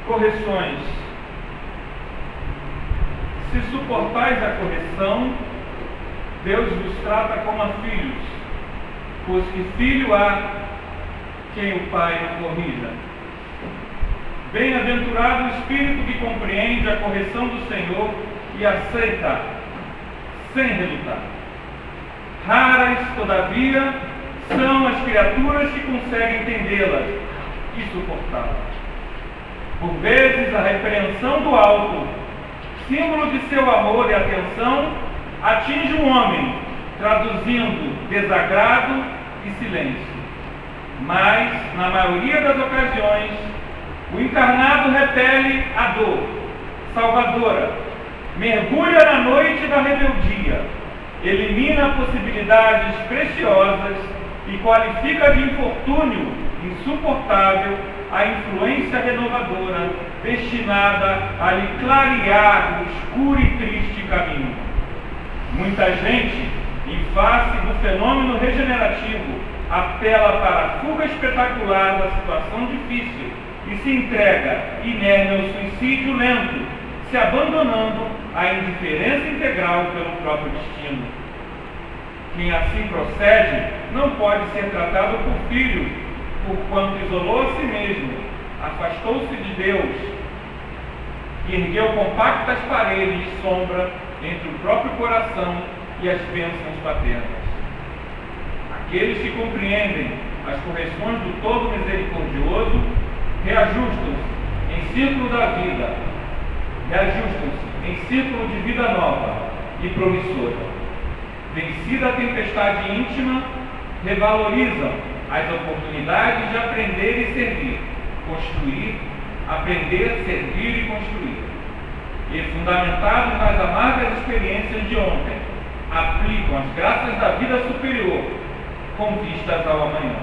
Correções. Se suportais a correção, Deus vos trata como a filhos, pois que filho há quem o Pai não corrija. Bem-aventurado o espírito que compreende a correção do Senhor e aceita sem relutar. Raras, todavia, são as criaturas que conseguem entendê-la e suportá-la. Por vezes, a repreensão do alto, símbolo de seu amor e atenção, atinge um homem, traduzindo desagrado e silêncio. Mas, na maioria das ocasiões, o encarnado repele a dor salvadora, mergulha na noite da rebeldia, elimina possibilidades preciosas e qualifica de infortúnio insuportável a influência renovadora destinada a lhe clarear o escuro e triste caminho. Muita gente, em face do fenômeno regenerativo, apela para a fuga espetacular da situação difícil e se entrega inerme ao suicídio lento, se abandonando à indiferença integral pelo próprio destino. Quem assim procede não pode ser tratado por filho, porquanto isolou a si mesmo, afastou-se de Deus e ergueu compactas paredes de sombra entre o próprio coração e as bênçãos paternas. Aqueles que compreendem as correções do Todo Misericordioso reajustam-se em círculo da vida, reajustam-se em círculo de vida nova e promissora. Vencida a tempestade íntima, revalorizam as oportunidades de aprender e servir, construir, aprender, servir e construir. E, fundamentados nas amargas experiências de ontem, aplicam as graças da vida superior com vistas ao amanhã.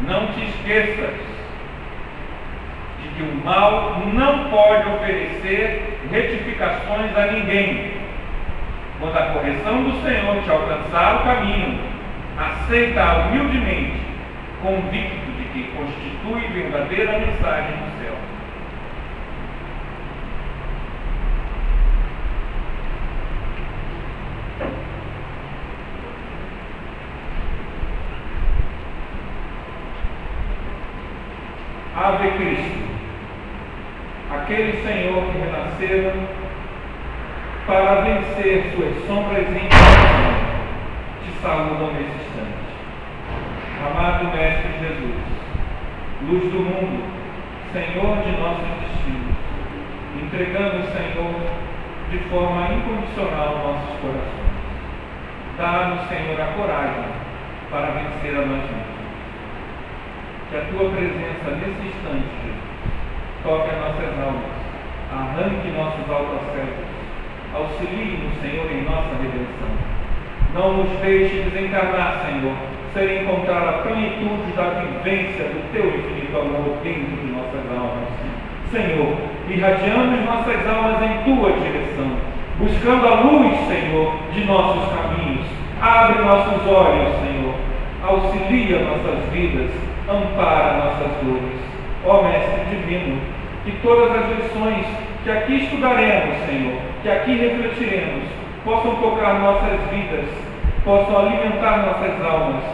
Não te esqueças de que o mal não pode oferecer retificações a ninguém. Quando a correção do Senhor te alcançar o caminho, aceita-a humildemente, convicto de que constitui verdadeira mensagem do céu. Ave Cristo, aquele Senhor que renascera para vencer suas sombras íntimas, te saúdam nesse instante. Amado Mestre Jesus, luz do mundo, Senhor de nossos destinos, entregamos, Senhor, de forma incondicional nossos corações. Dá-nos, Senhor, a coragem para vencer a nós mesmos. Que a Tua presença nesse instante, Jesus, toque as nossas almas, arranque nossos autoacessos, auxilie-nos, Senhor, em nossa redenção. Não nos deixe desencarnar, Senhor, sem encontrar a plenitude da vivência do Teu infinito amor dentro de nossas almas. Senhor, irradiamos nossas almas em Tua direção, buscando a luz, Senhor, de nossos caminhos. Abre nossos olhos, Senhor, auxilia nossas vidas, ampara nossas dores. Ó Mestre Divino, que todas as lições que aqui estudaremos, Senhor, que aqui refletiremos, possam tocar nossas vidas, possam alimentar nossas almas,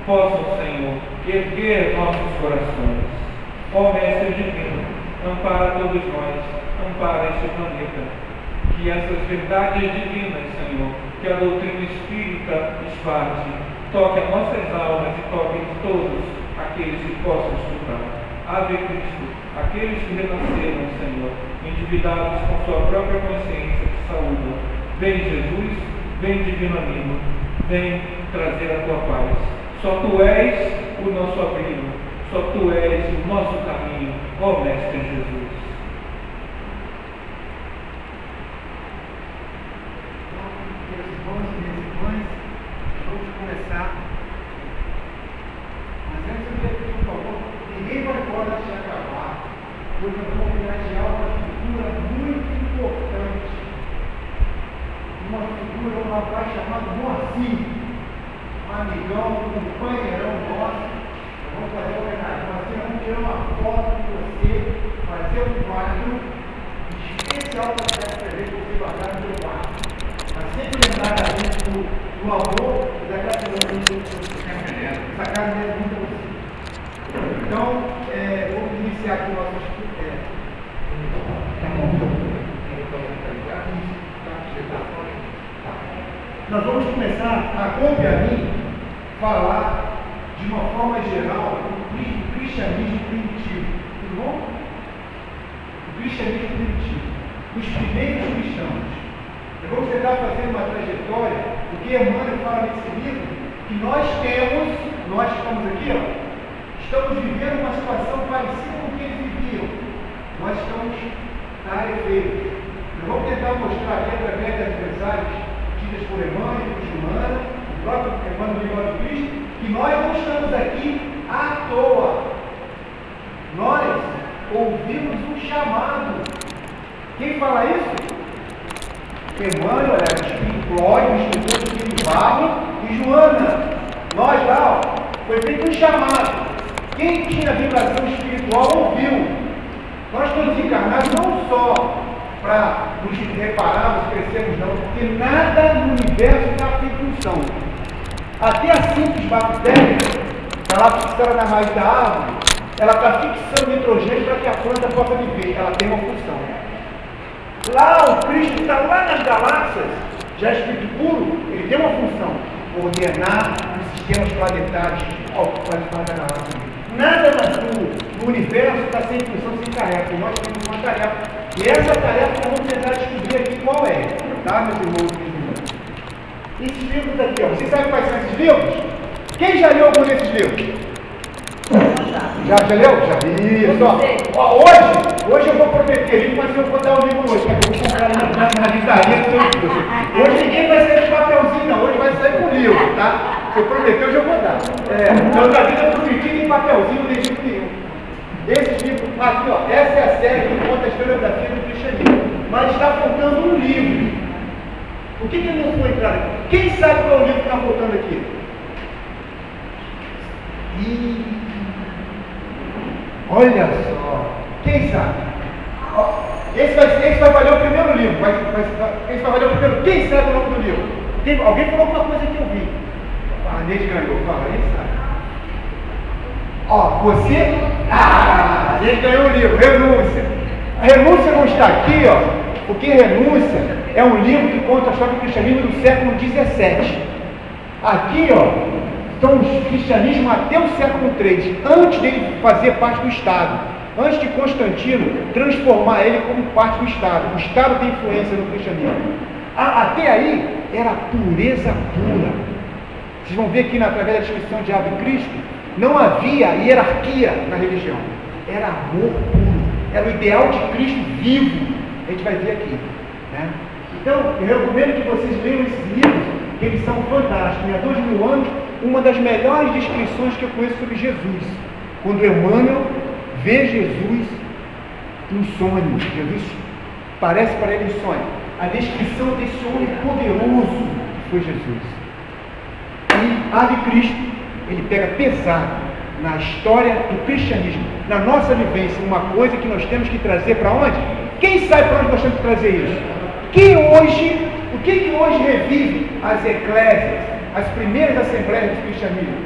possam, Senhor, erguer nossos corações. Ó Mestre Divino, ampara todos nós, ampara este planeta, que essas verdades divinas, Senhor, que a doutrina espírita esparge, toque as nossas almas e toque todos aqueles que possam escutar. Ave Cristo, aqueles que renasceram, Senhor, endividados com sua própria consciência, te saúdam. Vem, Jesus, vem, divino amigo, vem trazer a tua paz. Só tu és o nosso abrigo, só tu és o nosso caminho, ó Mestre Jesus. Meus irmãos e minhas irmãs, vamos começar. Mas antes eu quero pedir, por favor, ninguém vai embora se acabar, porque eu vou homenagear uma figura muito importante. Uma figura, um rapaz chamado Moacir, amigão, companheirão nosso, vamos fazer uma homenagem. Nós vamos tirar uma foto de você, fazer um quadro especial para você guardar no seu quarto. Mas sempre lembrar da gente do amor e da gratidão que essa casa é muito você. Então, vamos iniciar aqui o nosso estudo. Nós vamos começar a mim, falar de uma forma geral do cristianismo primitivo. Tudo bom? O cristianismo primitivo. Os primeiros cristãos. Eu vou tentar fazer uma trajetória, porque Emmanuel fala nesse livro que nós que estamos aqui, estamos vivendo uma situação parecida com o que eles viviam. Nós estamos na área feia. Eu vou tentar mostrar aqui através das mensagens tidas por Emmanuel, por Joana, o próprio Emmanuel do Irmão de Cristo, que nós não estamos aqui à toa. Nós ouvimos um chamado. Quem fala isso? Emmanuel, o Espírito Clóvis, o Espírito do Espírito Barro e Joana. Nós lá, foi feito um chamado. Quem tinha vibração espiritual ouviu. Nós estamos encarnados não só para nos repararmos, crescermos, não, porque nada no universo está em função. Até a simples bactéria, está lá fixada na raiz da árvore, ela está fixando nitrogênio para que a planta possa viver. Ela tem uma função. Lá o Cristo está lá nas galáxias, já espírito puro, ele tem uma função: ordenar os sistemas planetários ao da galáxia. Nada no universo está sem função, sem tarefa. E nós temos uma tarefa. E essa tarefa nós vamos tentar descobrir aqui qual é. Tá, meus irmãos? Esses livros aqui, vocês sabem quais são esses livros? Quem já leu algum desses livros? Já leu? Já li. Hoje eu vou prometer livro, mas eu vou dar o livro hoje. Eu vou comprar na livraria. Hoje ninguém vai sair de papelzinho, não. Hoje vai sair com livro, tá? Se eu prometer, hoje eu vou dar. Então, da vida eu prometi em papelzinho, não tem livro nenhum. Esse livro, aqui, essa é a série que conta a historiografia do cristianismo. Mas está faltando um livro. O que não foi entrado aqui? Quem sabe qual é o livro que está faltando aqui? Olha só. Quem sabe? Esse vai valer o primeiro livro. Esse vai valer o primeiro. Quem sabe o nome do livro? Alguém falou alguma coisa que eu vi. A Neide ganhou. Fala, quem sabe? Você. A gente ganhou o livro. Renúncia. A renúncia não está aqui, porque Renúncia é um livro que conta a história do cristianismo do século XVII. Aqui, estão os cristianismo até o século III, antes dele fazer parte do Estado, antes de Constantino transformar ele como parte do Estado. O Estado tem influência no cristianismo. Até aí era pureza pura. Vocês vão ver aqui através da descrição de Ave Cristo, não havia hierarquia na religião. Era amor puro. Era o ideal de Cristo vivo. A gente vai ver aqui. Né? Então, eu recomendo que vocês leiam esses livros, que eles são fantásticos. Há 2000 anos, uma das melhores descrições que eu conheço sobre Jesus. Quando Emmanuel vê Jesus em sonho. Jesus parece para ele em sonho. A descrição desse homem poderoso que foi Jesus. E Ave Cristo, ele pega pesado na história do cristianismo, na nossa vivência, uma coisa que nós temos que trazer para onde? Quem sabe para onde nós temos que trazer isso? O que hoje revive as eclésias, as primeiras assembleias do cristianismo?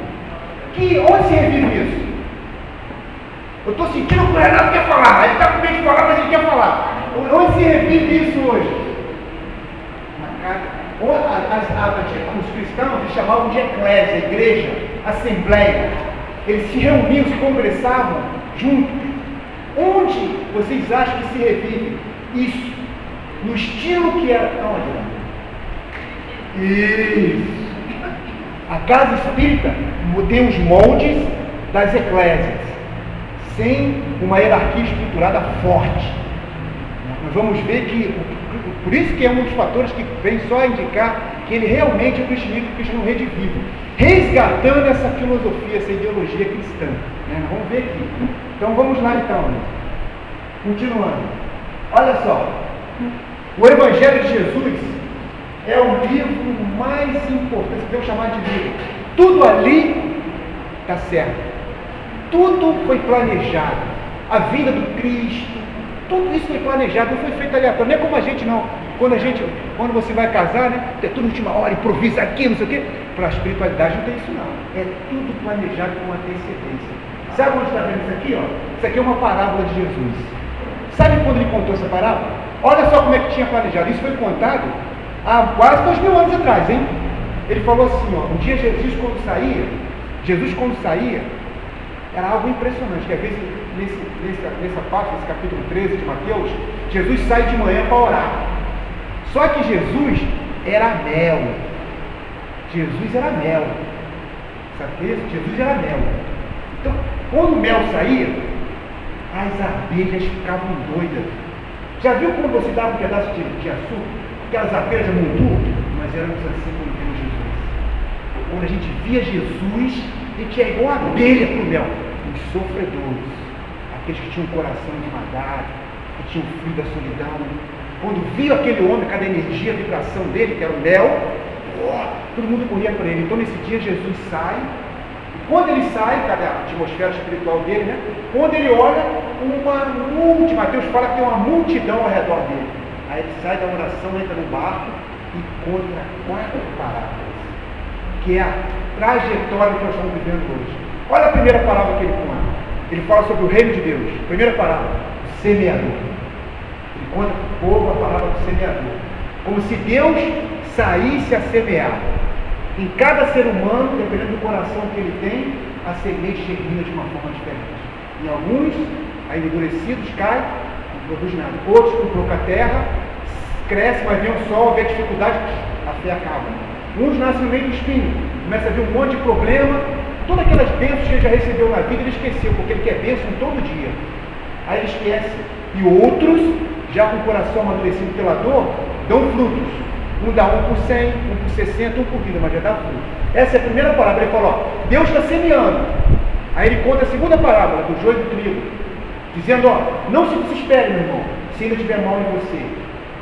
Onde se revive isso? Eu estou sentindo que o Renato quer falar, ele está com medo de falar, mas ele quer falar. Onde se revive isso hoje? Na casa. Os cristãos se chamavam de eclésia, igreja, assembleia. Eles se reuniam, se congressavam juntos. Onde vocês acham que se revive isso? No estilo que era. Onde? Isso. A casa espírita tem os moldes das eclésias, sem uma hierarquia estruturada forte. Nós vamos ver que, por isso que é um dos fatores que vem só a indicar que ele realmente é o cristianismo redivivo, resgatando essa filosofia, essa ideologia cristã. Né? Vamos ver aqui. Então vamos lá então. Continuando. Olha só. O Evangelho de Jesus é o livro mais importante, podemos chamar de livro. Tudo ali está certo. Tudo foi planejado. A vinda do Cristo, tudo isso foi planejado, não foi feito aleatório. Não é como a gente não. Quando você vai casar, né? Tem tudo na última hora, improvisa aqui, não sei o quê. Para a espiritualidade não tem isso não. É tudo planejado com antecedência. Sabe onde está vendo isso aqui? Ó? Isso aqui é uma parábola de Jesus. Sabe quando ele contou essa parábola? Olha só como é que tinha planejado. Isso foi contado há quase 2000 anos atrás, hein? Ele falou assim, ó, um dia Jesus quando saía, era algo impressionante, que às vezes nessa parte, nesse capítulo 13 de Mateus, Jesus sai de manhã para orar. Só que Jesus era mel. Jesus era mel. Sabe o que é isso? Jesus era mel. Então, quando o mel saía, as abelhas ficavam doidas. Já viu quando você dava um pedaço de açúcar? Aquelas abelhas amontoam? Nós éramos assim quando vimos Jesus. Quando a gente via Jesus, a gente é igual abelha para o mel. Os sofredores, aqueles que tinham um coração esmagado, que tinham frio da solidão. Quando viu aquele homem, cada energia, a vibração dele, que era o mel, todo mundo corria para ele. Então nesse dia Jesus sai. Quando ele sai, cadê a atmosfera espiritual dele, né? Quando ele olha, Mateus fala que tem uma multidão ao redor dele. Aí ele sai da oração, entra no barco e conta 4 parábolas, que é a trajetória que nós estamos vivendo hoje. Olha a primeira parábola que ele conta. Ele fala sobre o reino de Deus. Primeira parábola, o semeador. Ele conta para o povo a parábola do semeador. Como se Deus saísse a semear. Em cada ser humano, dependendo do coração que ele tem, a semente germina de uma forma diferente. Em alguns, aí endurecidos, cai, não produz nada. Outros, com pouca terra, cresce, mas vem o sol, vê a dificuldade, a fé acaba. Uns nascem no meio do espinho, começa a ver um monte de problema, todas aquelas bênçãos que ele já recebeu na vida, ele esqueceu, porque ele quer bênção todo dia. Aí ele esquece. E outros, já com o coração amadurecido pela dor, dão frutos. Um dá 1 por 100, 1 por 60, 1 por vida, mas já dá fruto. Essa é a primeira parábola. Ele falou, ó, Deus está semeando. Aí ele conta a segunda parábola, do joio e do trigo, dizendo, ó, não se desespere, meu irmão, se ainda tiver mal em você.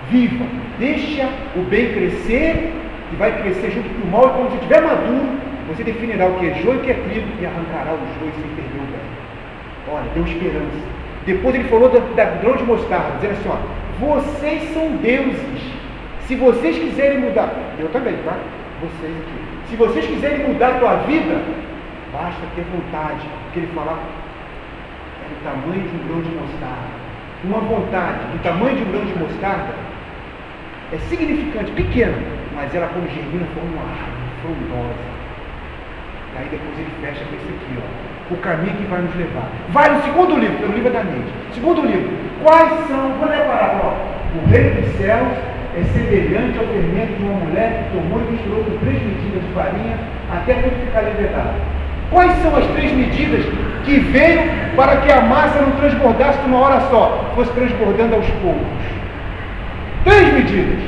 Viva, deixa o bem crescer, e vai crescer junto com o mal, e quando você estiver maduro, você definirá o que é joio e o que é trigo, e arrancará o joio sem perder o bem. Olha, deu esperança. Depois ele falou da grão de mostarda, dizendo assim, ó, vocês são deuses. Se vocês quiserem mudar, eu também, tá? Vocês aqui. Se vocês quiserem mudar a tua vida, basta ter vontade. Porque ele fala, é do tamanho de um grão de mostarda. Uma vontade do tamanho de um grão de mostarda é significante, pequena, mas ela quando germina forma uma árvore frondosa. Aí depois ele fecha com esse aqui, ó. O caminho que vai nos levar. Vai no segundo livro, pelo livro da mente. Segundo livro. Quais são, vou ler a parábola, ó. O reino dos céus é semelhante ao fermento de uma mulher que tomou e misturou com 3 medidas de farinha até tudo ficar levedado. Quais são as 3 medidas que veio para que a massa não transbordasse de uma hora só, fosse transbordando aos poucos? 3 medidas.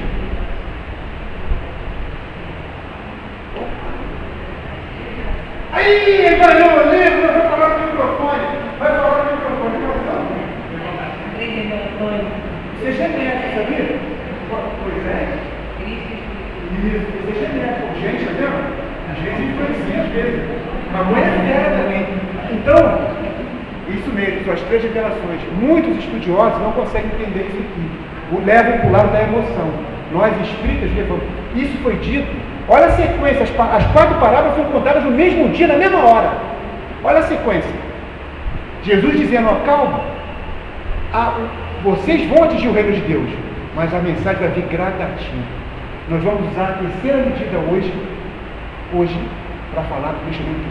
Aí, ele ganhou o livro, vai falar no microfone. Você já conhece, sabia? Pois é. Isso, você já conhece. Gente, tá vendo? Às vezes influencia, às vezes. Mas mãe é fera também. Então, isso mesmo, são as 3 revelações. Muitos estudiosos não conseguem entender isso aqui. Levam para o lado da emoção. Nós espíritas levamos. Isso foi dito. Olha a sequência. As 4 parábolas foram contadas no mesmo dia, na mesma hora. Olha a sequência. Jesus dizendo, ó, calma. Vocês vão atingir o reino de Deus. Mas a mensagem vai vir gradativa. Nós vamos usar a terceira medida hoje para falar do cristianismo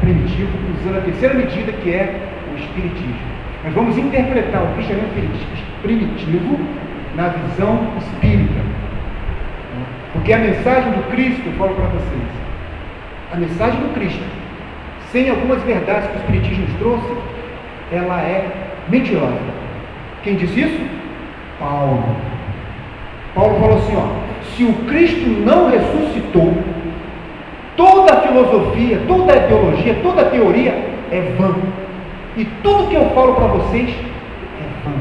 primitivo, usando a terceira medida que é o espiritismo. Nós vamos interpretar o cristianismo primitivo na visão espírita. Porque a mensagem do Cristo, eu falo para vocês, a mensagem do Cristo, sem algumas verdades que o espiritismo nos trouxe, ela é mentirosa. Quem disse isso? Paulo falou assim, ó, se o Cristo não ressuscitou, toda a filosofia, toda a ideologia, toda a teoria é vã. E tudo que eu falo para vocês é vã.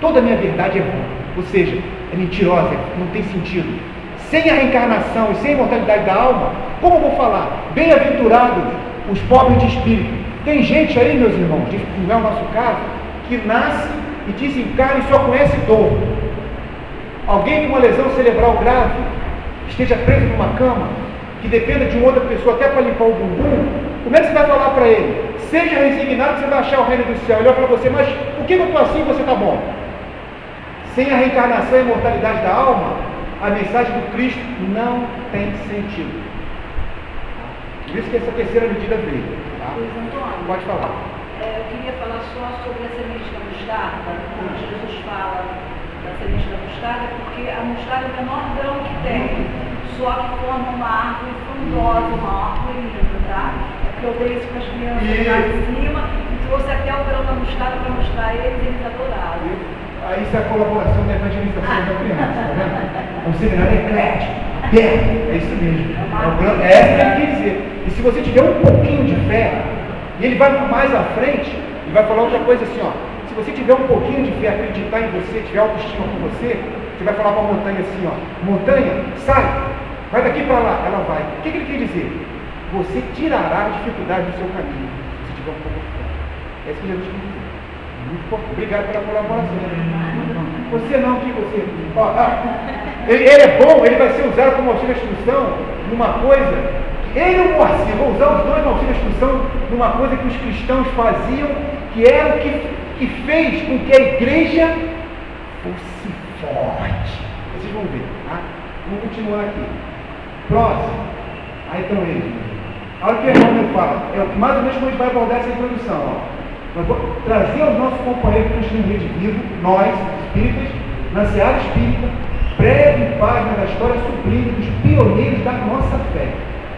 Toda a minha verdade é vã. Ou seja, é mentirosa, não tem sentido. Sem a reencarnação e sem a imortalidade da alma, como eu vou falar? Bem-aventurados os pobres de espírito. Tem gente aí, meus irmãos, não é o nosso caso, que nasce e desencarna e só conhece dor. Alguém com uma lesão cerebral grave, esteja preso numa cama, que dependa de uma outra pessoa até para limpar o bumbum, como é que você vai falar para ele? Seja resignado que você vai achar o reino do céu. Ele vai falar para você, mas por que eu estou assim e você está bom? Sem a reencarnação e a imortalidade da alma, a mensagem do Cristo não tem sentido. Por isso que essa terceira medida veio. Tá? Pode falar. Eu queria falar só sobre a semente da mostarda, quando Jesus fala da semente da mostarda, porque a mostarda é o menor grão que tem, só que forma uma árvore frondosa, uma árvore linda, tá? É porque eu dei isso para as crianças lá em cima e trouxe até o grão da mostarda para mostrar eles adoraram. Aí isso é a colaboração da evangelização da criança, tá vendo? É um seminário eclético, aberto, é isso mesmo. É o que ele quer dizer. E se você tiver um pouquinho de fé, e ele vai mais à frente, e vai falar outra coisa assim, ó. Se você tiver um pouquinho de fé, acreditar em você, tiver autoestima com você, você vai falar para a montanha assim, ó. Montanha, sai, vai daqui para lá. Ela vai. O que ele quer dizer? Você tirará a dificuldade do seu caminho, se tiver um pouco de fé. É isso que Jesus quer dizer. Muito pouco. Obrigado pela colaboração. Você não, que você. Ó, ele é bom, ele vai ser usado como auxílio de instrução numa coisa. Ele e o Moacir, vou usar os dois no auxílio de instrução numa coisa que os cristãos faziam, que era o que fez com que a igreja fosse forte. Vocês vão ver, tá? Vamos continuar aqui. Próximo. Aí estão eles. Olha o que o irmão fala. É o que mais ou menos como a gente vai abordar essa introdução. Ó. Nós vamos trazer aos nossos companheiros do Cristo em Rede Vivo, nós, espíritas, na Seara Espírita, breve página da história sublime dos pioneiros da nossa fé,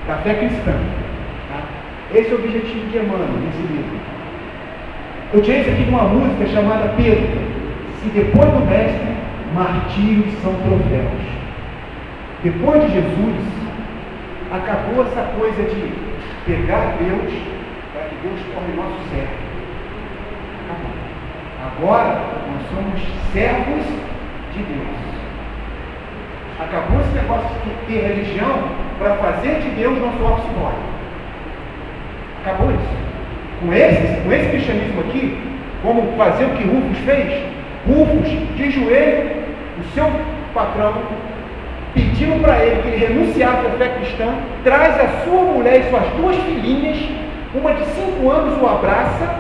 da fé cristã. Tá? Esse é o objetivo de Emmanuel nesse livro. Eu tirei isso aqui de uma música chamada Pedro. Se depois do Mestre, martírios são troféus. Depois de Jesus, acabou essa coisa de pegar Deus para que Deus torne nosso servo. Agora nós somos servos de Deus. Acabou esse negócio de ter religião para fazer de Deus nosso office boy. Acabou isso. Com esse cristianismo aqui, como fazer o que Rufus fez, Rufus de joelho, o seu patrão, pedindo para ele que ele renunciasse à fé cristã, traz a sua mulher e suas duas filhinhas, uma de 5 anos o abraça,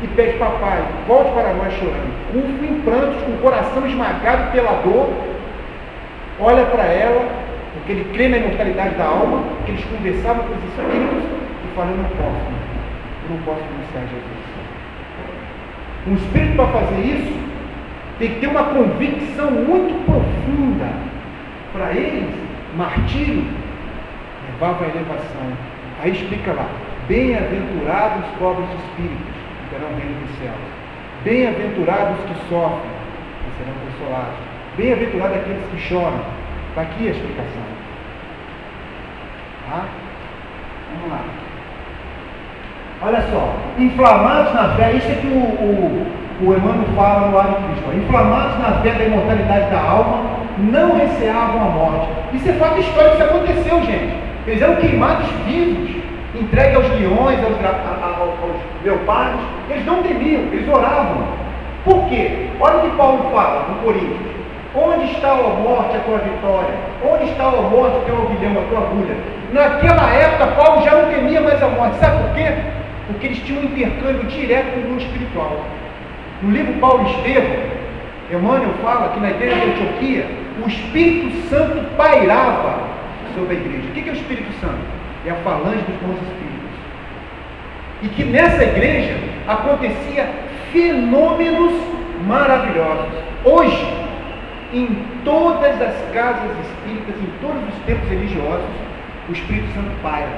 e pede, papai, volte para nós chorando. Rufo em prantos, com o coração esmagado pela dor, olha para ela, porque ele crê na imortalidade da alma, que eles conversavam com os espíritos, e fala, eu não posso renunciar a Jesus. Um espírito para fazer isso, tem que ter uma convicção muito profunda. Para eles, martírio levava a elevação. Aí explica lá, bem-aventurados os pobres de espíritos, terão o reino dos céus. Bem-aventurados os que sofrem, que serão consolados. Bem-aventurados aqueles que choram. Está aqui a explicação. Tá? Vamos lá. Olha só. Inflamados na fé, isso é que o Emmanuel fala no Ar de Cristo. Inflamados na fé da imortalidade da alma, não receavam a morte. Isso é fato histórico, isso aconteceu, gente. Eles eram queimados vivos, entregue aos leões, aos leopardos. Eles não temiam, eles oravam. Por quê? Olha o que Paulo fala no Coríntios. Onde está, ó morte, a tua vitória? Onde está, ó morte, o teu orgulhão, a tua agulha? Naquela época, Paulo já não temia mais a morte. Sabe por quê? Porque eles tinham um intercâmbio direto com o mundo espiritual. No livro Paulo e Estevão, Emmanuel fala que na igreja de Antioquia, o Espírito Santo pairava sobre a igreja. O que é o Espírito Santo? É a falange dos bons espíritos. E que nessa igreja acontecia fenômenos maravilhosos. Hoje, em todas as casas espíritas, em todos os templos religiosos, o Espírito Santo paira.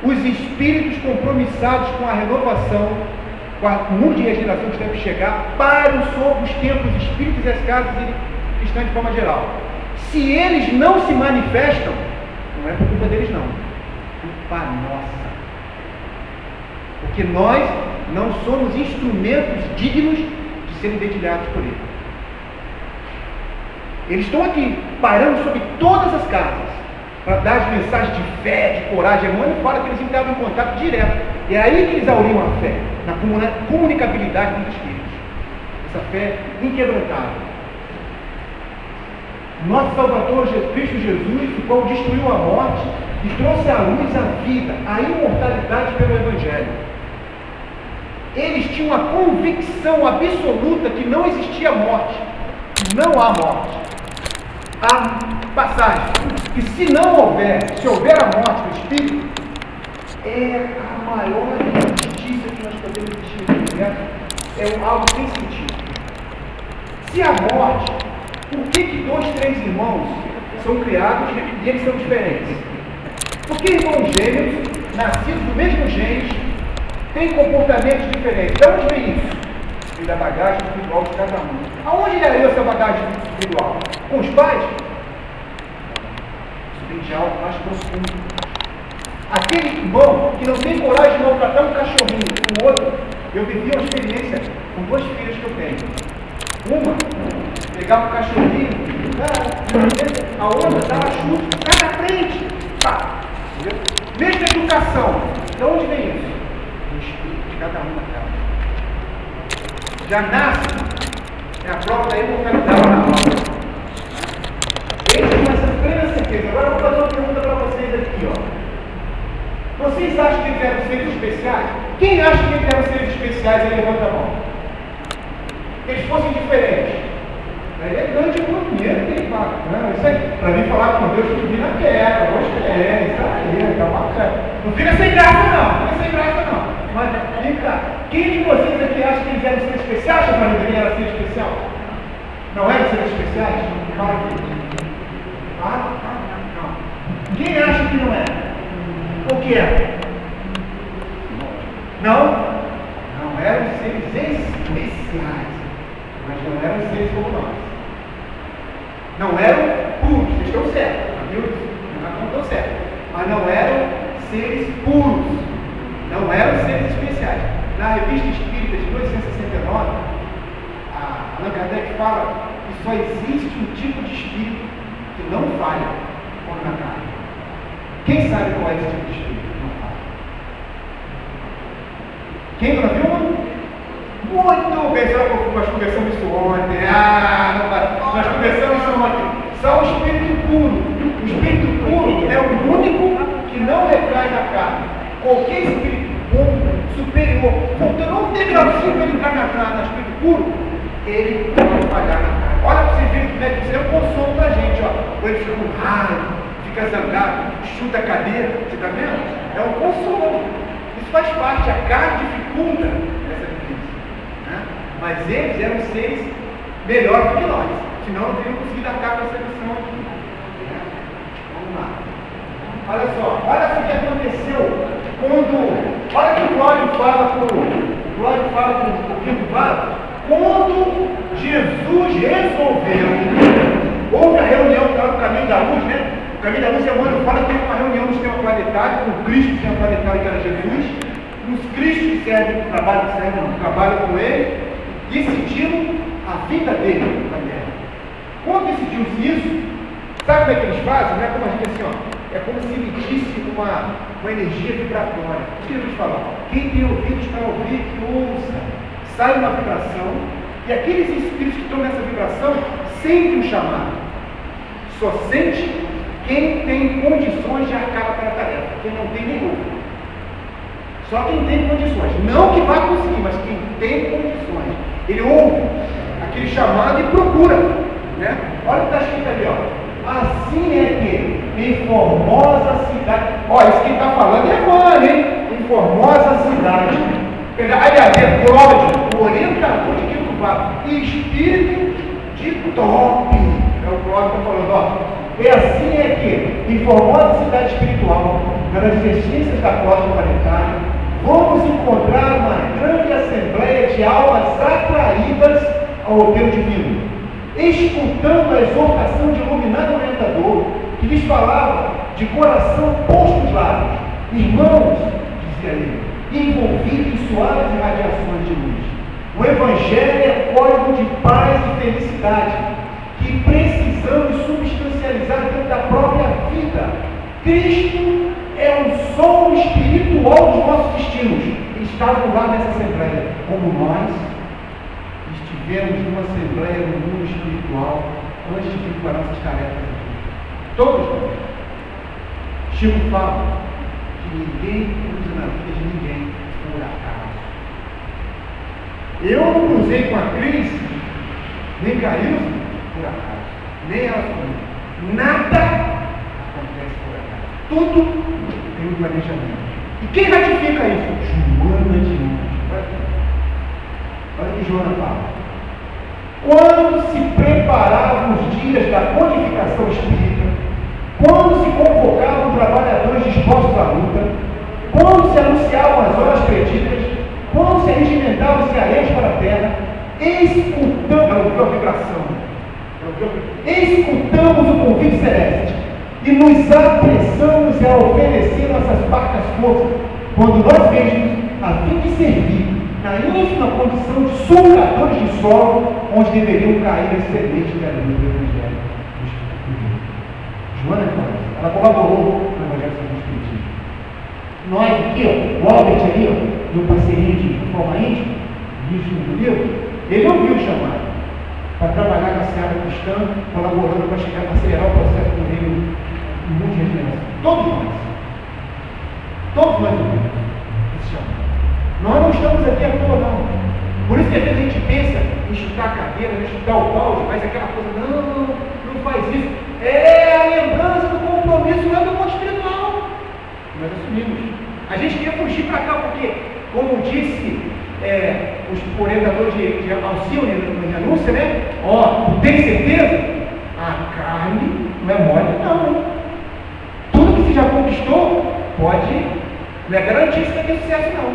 Os espíritos compromissados com a renovação, com o mundo de regeneração que deve chegar, param sobre os templos espíritas e as casas cristãs de forma geral. Se eles não se manifestam, não é por culpa deles não, é culpa nossa. Porque nós não somos instrumentos dignos de serem dedilhados por ele. Eles estão aqui, parando sobre todas as casas. para dar as mensagens de fé, de coragem. Emmanuel fala que eles entravam em contato direto. É aí que eles auriam a fé, na comunicabilidade dos espíritos. Essa fé inquebrantável. Nosso Salvador Cristo Jesus, o qual destruiu a morte e trouxe à luz a vida, a imortalidade pelo Evangelho. Eles tinham a convicção absoluta que não existia morte, que não há morte. Há passagem que se houver a morte do Espírito, é a maior injustiça que nós podemos existir no universo, é algo sem sentido. Se há morte, por que 2, 3 irmãos são criados e eles são diferentes? Porque irmãos gêmeos, nascidos do mesmo gene, têm comportamentos diferentes. De onde vem isso? Vem da bagagem espiritual de cada um. Aonde ele herdou essa bagagem espiritual? Com os pais? Isso vem de algo mais profundo. Aquele irmão que não tem coragem de maltratar um cachorrinho, o outro, eu vivi uma experiência com 2 filhas que eu tenho. Uma, pegava o cachorrinho, a outra dava chute, sai da frente, pá. Mesma educação. De onde vem isso? Do espírito de cada um na casa. Já nasce, é a prova da imortalidade na alma. Eles com essa plena certeza. Agora eu vou fazer uma pergunta para vocês aqui, ó. Vocês acham que eles eram seres especiais? Quem acha que eles eram seres especiais aí levanta a mão? Que eles fossem diferentes. Aí é grande muito dinheiro que ele fala. Não, isso aí, para mim falar com Deus, tu vira quieto, isso aí, tá bacana. Não fica sem graça não, Mas vem cá, quem de vocês aqui acha que eles eram seres especiais? A família era ser especial? Não eram seres especiais? Fala aqui. Não. Quem acha que não é? O que é? Não? Não eram seres especiais. Mas não eram seres como nós. Não eram puros, vocês estão certos, viu? Não estão certos. Mas não eram seres puros. Não eram seres especiais. Na Revista Espírita de 1869, Allan Kardec fala que só existe um tipo de espírito que não falha quando na carne. Quem sabe qual é esse tipo de espírito que não falha? Quem não viu? Muito bem, nós conversamos isso ontem. Nós conversamos isso ontem. Só o espírito puro. O espírito puro é o único que não recai na carne. Qualquer espírito puro, superior, faltando um degrauzinho para ele entrar na carne, no espírito puro, ele vai falhar na carne. Olha para você ver, né? Isso é um consolo para a gente. Ó. Ele fica com raiva, fica zangado, chuta a cadeira. Você está vendo? É um consolo. Isso faz parte. A carne dificulta essa difícil. Mas eles eram seres melhores do que nós, senão não teriam conseguido acabar com essa lição aqui. Vamos lá. Olha só, olha o que aconteceu quando. Olha que o Cláudio fala com o Quinto Vado, quando Jesus resolveu. Houve a reunião que estava no Caminho da Luz, né? O Caminho da Luz é onde fala que teve uma reunião no sistema planetário, com o Cristo, sistema planetário que era Jesus, os Cristos que servem, trabalham com ele, decidiram a vida dele na Terra. Quando decidiu-se isso, sabe como é que eles fazem? Não é como a gente assim, ó, é como se emitisse uma energia vibratória. O que eles falam? Quem tem ouvidos para ouvir, que ouça. Sai uma vibração, e aqueles espíritos que estão nessa vibração sentem um chamado. Só sente quem tem condições de arcar para a tarefa, quem não tem nenhum. Só quem tem condições. Não que vá conseguir, mas quem tem condições. Ele ouve aquele chamado e procura. Né? Olha o que está escrito ali, ó. Assim é que em Formosa cidade. Ó, isso quem está falando é Emmanuel, hein? Em Formosa cidade. Aliás, é Cláudio, o orientador de Quinto Vado. Espírito de top. É o Cláudio que está falando, ó. E assim é que em Formosa cidade espiritual, nas exercícios da próxima planetária, vamos encontrar uma grande assembleia de almas atraídas ao roteiro divino, escutando a exortação de iluminado orientador, que lhes falava de coração posto nos lábios. Irmãos, dizia ele, envolvidos em suaves radiações de luz. O Evangelho é código de paz e felicidade, que precisamos substancializar dentro da própria vida, Cristo é o som espiritual dos nossos destinos. Eles estavam lá nessa assembleia, como nós estivemos numa assembleia no mundo espiritual antes de vir para nossas tarefas aqui. Todos nós. Chico fala que ninguém cruza na vida de ninguém por acaso. Eu não cruzei com a Cris, nem com a Ilza por acaso, nem ela comigo. Nada acontece por acaso. Tudo tem um planejamento. E quem ratifica isso? Joana de Anjos. Olha o que Joana fala. Quando se preparavam os dias da codificação espírita, quando se convocavam trabalhadores dispostos à luta, quando se anunciavam as horas preditas, quando se regimentavam os cearenses para a terra, escutamos o convite celeste e nos apressamos a oferecer nossas parcas forças, quando nós mesmos, a fim de servir na ínfima condição de sulcadores de solo, onde deveriam cair as sementes da luz do Evangelho do Espiritismo. Joana fala, ela colaborou no Evangelho do Espiritismo. Nós aqui, ó, o Albert ali, ó, meu parceirinho de forma íntima, do livro, ele ouviu o chamado para trabalhar na seara cristã, colaborando para chegar a acelerar o processo do reino do mundo de regeneração. Todos nós ouvimos esse chamado. Nós não estamos aqui à toa, não. Por isso que às vezes a gente pensa em chutar a cadeira, em chutar o balde, faz aquela coisa, não faz isso. É a lembrança do compromisso, não é do mundo espiritual. Nós assumimos. A gente queria fugir para cá porque, como disse os orientadores de auxílio na renúncia, né? Ó, tu tem certeza? A carne não é mole, não. Tudo que você já conquistou pode, não é garantia que você vai ter sucesso, não.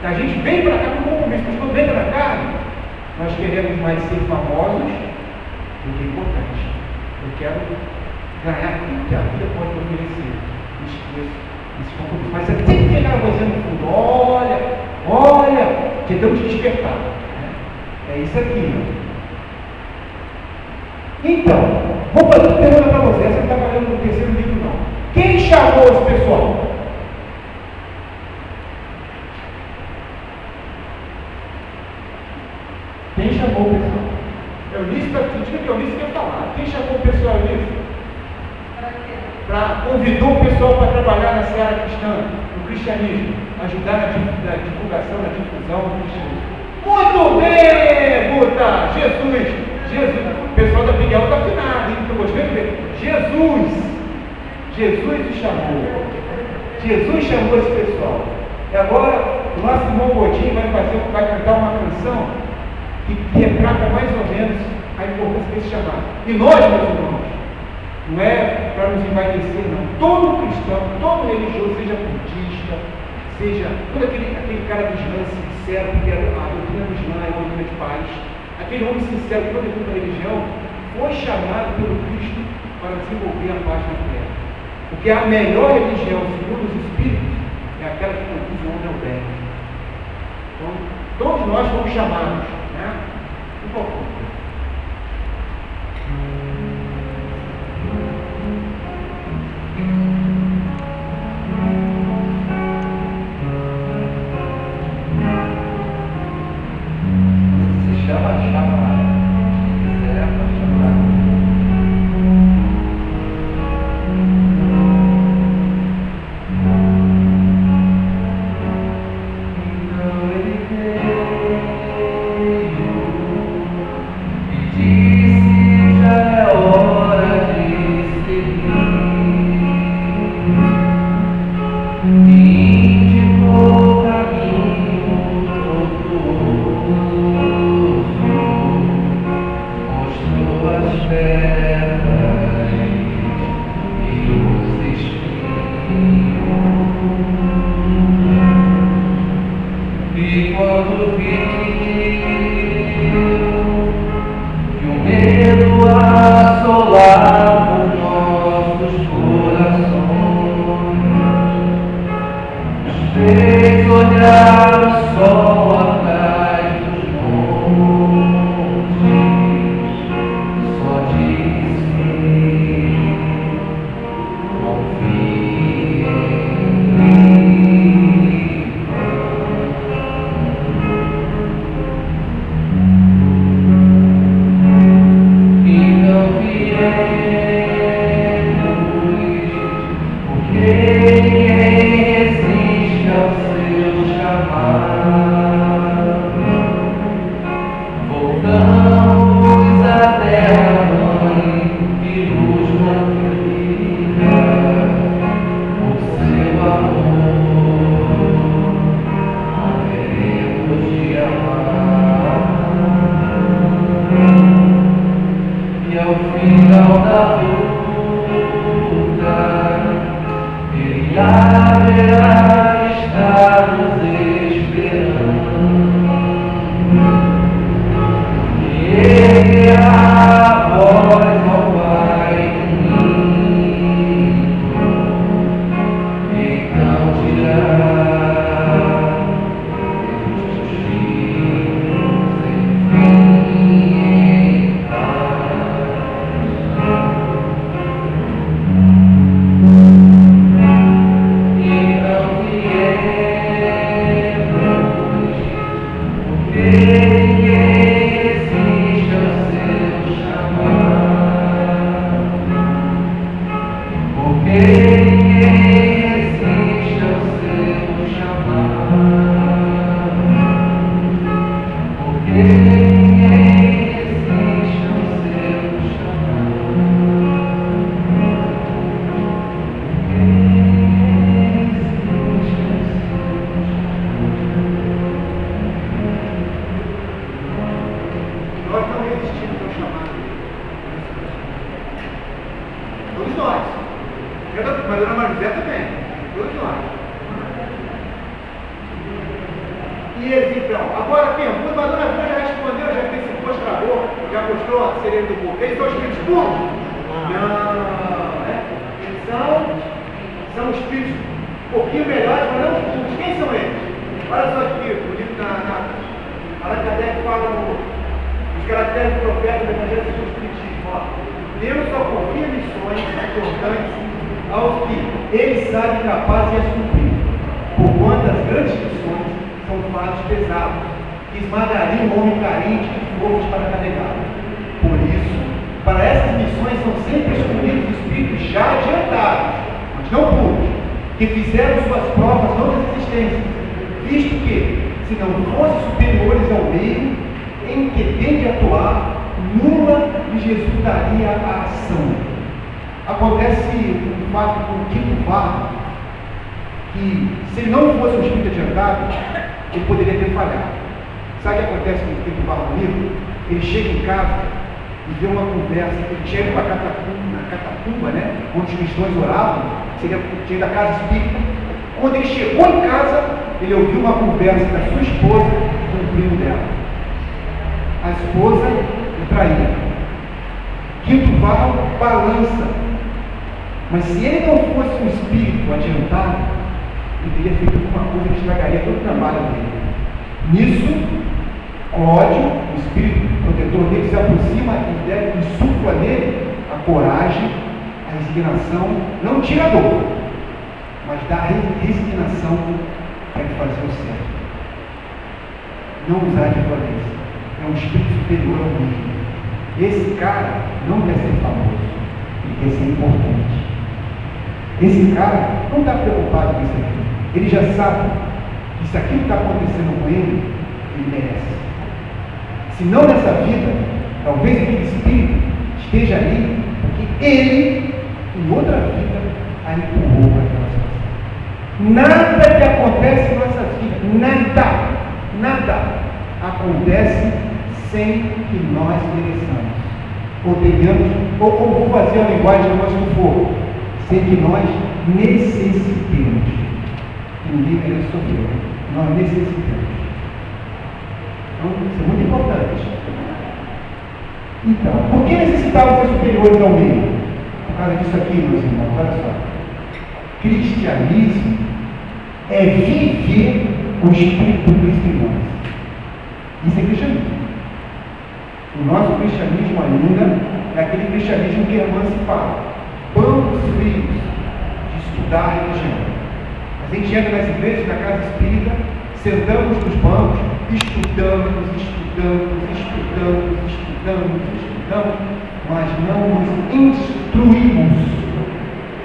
A gente vem para cá com compromisso, mas quando entra na carne, nós queremos mais ser famosos do que importante. Eu quero ganhar tudo que a vida pode me oferecer. Esqueço esse compromisso. Mas você tem que pegar você no fundo, olha, tentamos despertar. É isso aqui. Então, vou fazer uma pergunta para você. Você não está falando no terceiro livro, não. Quem chamou esse pessoal? Quem chamou o pessoal? Eunice, diga que Eunice quer falar. Quem chamou o pessoal, Eunice? Convidou o pessoal para trabalhar na seara cristã, no cristianismo, ajudar na divulgação, na difusão do cristianismo. Muito bem, Guta! Jesus, o pessoal da Miguel está afinado, hein? Estou gostando de ver. Jesus o chamou. Jesus chamou esse pessoal. E agora, o nosso irmão Godinho vai cantar uma canção que retrata mais ou menos a importância desse chamado. E nós, meus irmãos, não é para nos envaidecer, não. Todo cristão, todo religioso, seja budista, seja todo aquele cara do Islã sincero, porque a doutrina do Islã é uma doutrina de paz, aquele homem sincero que toda a religião foi chamado pelo Cristo para desenvolver a paz na terra. Porque a melhor religião, segundo os Espíritos, é aquela que conduz o homem ao bem. Então, todos nós fomos chamados, né? Por favor. Confia. E eles então, agora a pergunta, mas a dona Flor já respondeu, já antecipou, travou, já mostrou a serena do povo. Eles são espíritos puros? Não, né? Eles são espíritos um pouquinho melhores, mas não puros. Quem são eles? Olha só aqui, Allan Kardec fala nos caracteres do profeta do Evangelho segundo o Espiritismo. Ó, Deus só confia missões importantes aos que ele sabe capazes de as cumprir, porquanto as grandes missões são fatos pesados, que esmagariam o homem carente de forças para carregá-lo. Por isso, para essas missões são sempre escolhidos espíritos já adiantados, mas não puros, que fizeram suas provas não das existências, visto que, se não fossem superiores ao meio em que tem de atuar, nula lhes resultaria a ação. Acontece um fato com o Quinto Varro, que se ele não fosse um espírito adiantado, ele poderia ter falhado. Sabe o que acontece com o Quinto Varro no livro? Ele chega em casa e vê uma conversa, ele chega para a catacumba, né? Onde os cristãos oravam, seria da casa espírita. Quando ele chegou em casa, ele ouviu uma conversa da sua esposa com o primo dela. A esposa o traía. Quinto Varro balança. Mas se ele não fosse um espírito adiantado, ele teria feito alguma coisa que estragaria todo o trabalho dele. Nisso, Cláudio, o espírito protetor dele, se aproxima e insufla nele a coragem, a resignação, não tira a dor, mas dá a resignação para ele fazer o certo. Não usar de violência. É um espírito superior ao mundo. Esse cara não quer ser famoso, ele quer ser importante. Esse cara não está preocupado com isso aqui. Ele já sabe que se aquilo está acontecendo com ele, ele merece. Se não nessa vida, talvez aquele espírito esteja ali, porque ele, em outra vida, a empurrou para aquela situação. Nada que acontece em nossa vida, nada acontece sem que nós mereçamos. Ou tenhamos, ou como vou fazer a linguagem que nós não for, sem que nós necessitemos. Ninguém merece sofrer. Nós necessitamos. Então, isso é muito importante. Então, por que necessitavam ser superiores ao meio? Por causa disso aqui, meus irmãos, olha só. Cristianismo é viver o Espírito do Cristo em nós. Isso é cristianismo. O nosso cristianismo ainda é aquele cristianismo que a irmã se fala. Bancos frios de estudar a religião. A gente entra nas igrejas, na casa espírita, sentamos nos bancos, estudamos, mas não nos instruímos,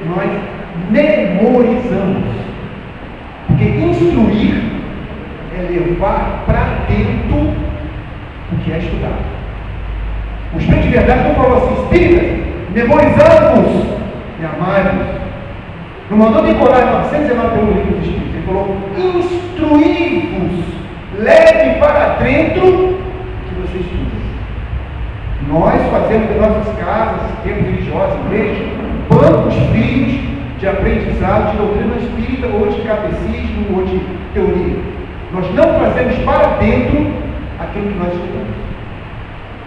nós memorizamos. Porque instruir é levar para dentro o que é estudado. O Espírito de verdade não falou assim: espíritas, memorizamos e amai-vos. Não mandou decorar 919 pelo livro dos Espíritos. Ele falou: instruí-vos, leve para dentro o que você estuda. Nós fazemos em nossas casas, templos religiosos, igrejas, bancos frios de aprendizado de doutrina espírita, ou de catecismo, ou de teoria. Nós não trazemos para dentro aquilo que nós estudamos.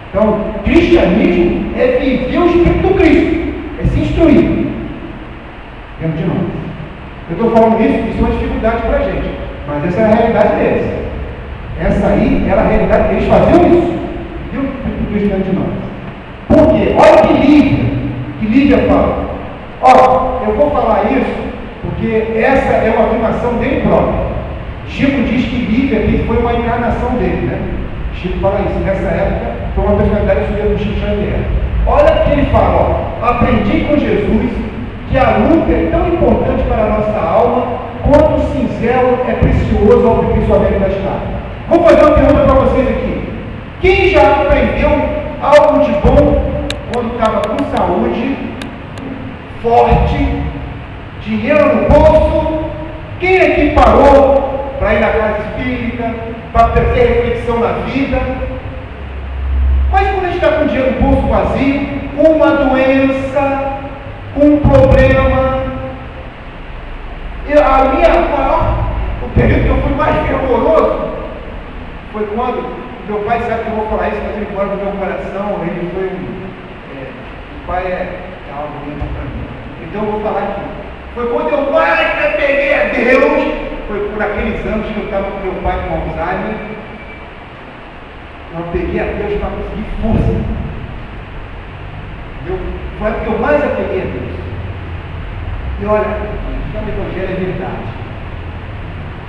Então, cristianismo é viver o Espírito do Cristo, é se instruir dentro de nós. Eu estou falando isso, isso é uma dificuldade para a gente, mas essa é a realidade deles. Essa aí era a realidade, eles faziam isso, viu? O Espírito do Cristo dentro de nós. Por quê? Olha que Lívia fala. Ó, eu vou falar isso porque essa é uma afirmação dele próprio. Chico diz que Lívia aqui foi uma encarnação dele, né? Chico fala isso, nessa época foi uma personalidade subida do Chico Xavier. Olha o que ele fala, ó: aprendi com Jesus que a luta é tão importante para a nossa alma quanto o cinzel é precioso ao aperfeiçoamento da estrada. Vou fazer uma pergunta para vocês aqui. Quem já aprendeu algo de bom quando estava com saúde, forte, dinheiro no bolso? Quem aqui parou para ir na casa espírita, para ter reflexão na vida? Mas quando a gente está com o dinheiro no bolso vazio, com uma doença, com um problema, e o período que eu fui mais fervoroso foi quando meu pai, sabe que eu vou falar isso, mas ele mora no meu coração, ele foi o pai é algo mesmo para mim. Então eu vou falar aqui. Foi quando eu mais peguei a Deus, foi por aqueles anos que eu estava com meu pai com Alzheimer, eu peguei a Deus para conseguir força. Foi a que eu mais apeguei a Deus. E olha, o Evangelho é verdade.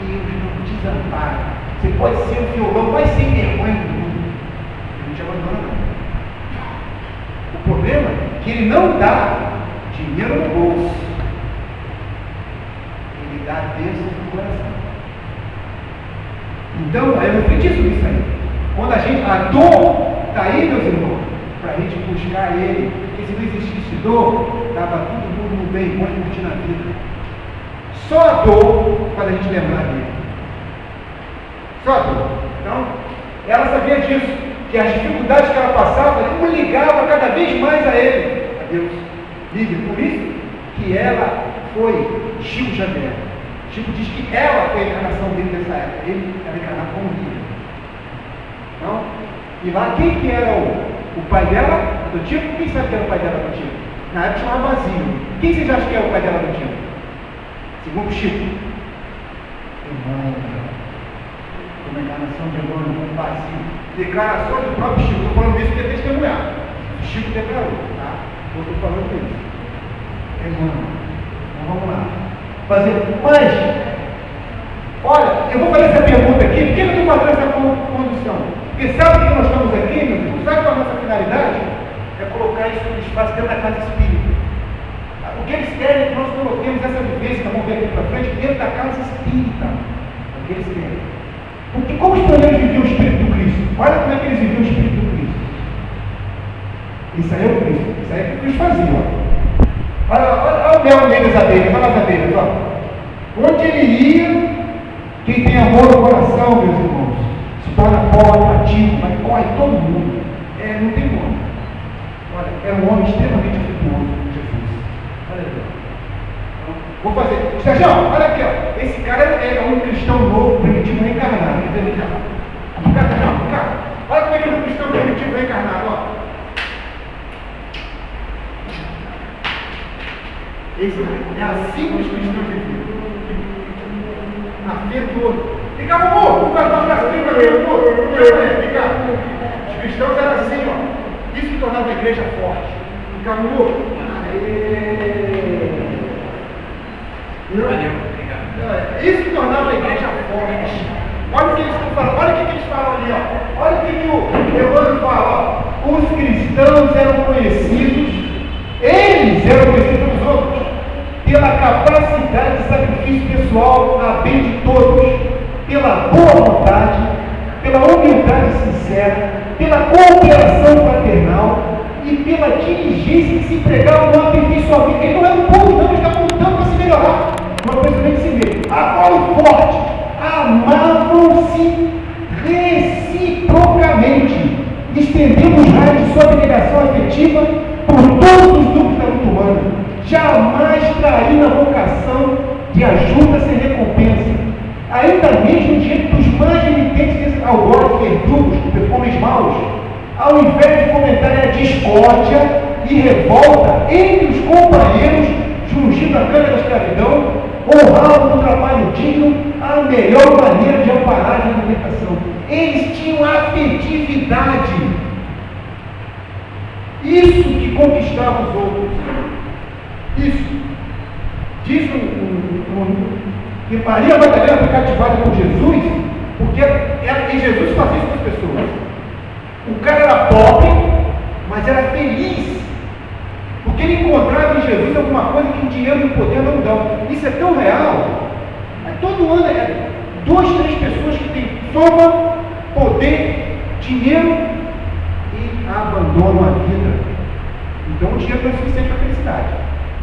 Deus não desampara. Você pode ser o violão mais sem vergonha do mundo. Ele não te abandona, não. O problema é que ele não dá dinheiro no bolso. Ele dá bênção no coração. Então, eu refleti sobre isso aí. Quando a dor está aí, meus irmãos, para a gente buscar ele, porque se não existisse dor, estava todo mundo no bem, pode curtir na vida. Só a dor faz a gente lembrar dele. Só a dor. Então, ela sabia disso, que as dificuldades que ela passava, o ligava cada vez mais a ele, a Deus. Livre. Por isso que ela foi Chico Xavier. Chico diz que ela foi a encarnação dele nessa época. Ele era encarnado como livre. Então, e lá quem que era o pai dela adotivo? Quem sabe que era o pai dela adotivo? Na época chamava Basílio. Quem vocês acham que é o pai dela adotivo? Segundo Chico. Emmanuel. Uma encarnação de Emmanuel, um Basílio. Declarações do próprio Chico. Estou falando isso porque é testemunhado. O Chico declarou, tá? Eu estou falando isso. Emmanuel. Então vamos lá. Mas, olha, eu vou fazer essa pergunta aqui. Por que eu estou fazendo essa condução? Porque sabe que nós estamos aqui, meu filho? Sabe qual é a nossa finalidade? É colocar isso no espaço dentro da casa espírita. O que eles querem é que nós coloquemos essa vivência, que vamos ver aqui para frente, dentro da casa espírita. É o que eles querem. Porque como os pioneiros viviam o Espírito do Cristo? Olha como é que eles viviam o Espírito do Cristo. Isso aí é o Cristo. Isso aí é o que o Cristo fazia. Olha o mel nele das abelhas. Olha as abelhas. Ó. Onde ele ia, quem tem amor no coração, meus irmãos, se torna pobre, atrativo, mas corre todo mundo. Não tem como. Olha, é um homem extremamente afetuoso, Jesus. Olha aqui. Vou fazer. Sérgio, olha aqui, ó. Esse cara é um cristão novo, primitivo reencarnado. Olha como é que é um cristão primitivo reencarnado, ó. Esse é assim que os cristãos viviam. Afetuoso. Fica, amor, vou dar uma frase para ele, fica. Os cristãos eram assim, ó. Isso que tornava a igreja forte. Fica, amor. Isso que tornava a igreja forte. Olha o que eles estão falando, olha o que eles falam ali, ó. Olha o que o Evandro fala, ó. Os cristãos eram conhecidos, eles eram conhecidos pelos outros, pela capacidade de sacrifício pessoal a bem de todos, pela boa vontade, pela humildade sincera, pela cooperação fraternal e pela diligência que se empregava no aperfeiçoamento. Ele não era um povo, não, ele estava lutando para se melhorar, mas principalmente si mesmo. Agora o forte, amavam-se reciprocamente, estendendo os raios de sua abnegação afetiva por todos os grupos da luta humana, jamais traindo a vocação de ajuda sem recompensa, ainda mesmo diante dos mais emitentes algozes, verdugos, homens maus, ao invés de fomentar a discórdia e revolta entre os companheiros, jungindo a cana da escravidão, honravam o trabalho digno a melhor maneira de amparar a libertação. Eles tinham afetividade. Isso que conquistava os outros. Isso. Diz que Maria Madalena foi cativada por Jesus, porque e Jesus fazia isso com as pessoas. O cara era pobre, mas era feliz, porque ele encontrava em Jesus alguma coisa que o dinheiro e o poder não dão. Isso é tão real. Todo ano é 2, 3 pessoas que têm fama, poder, dinheiro e abandonam a vida. Então o dinheiro não é suficiente para a felicidade.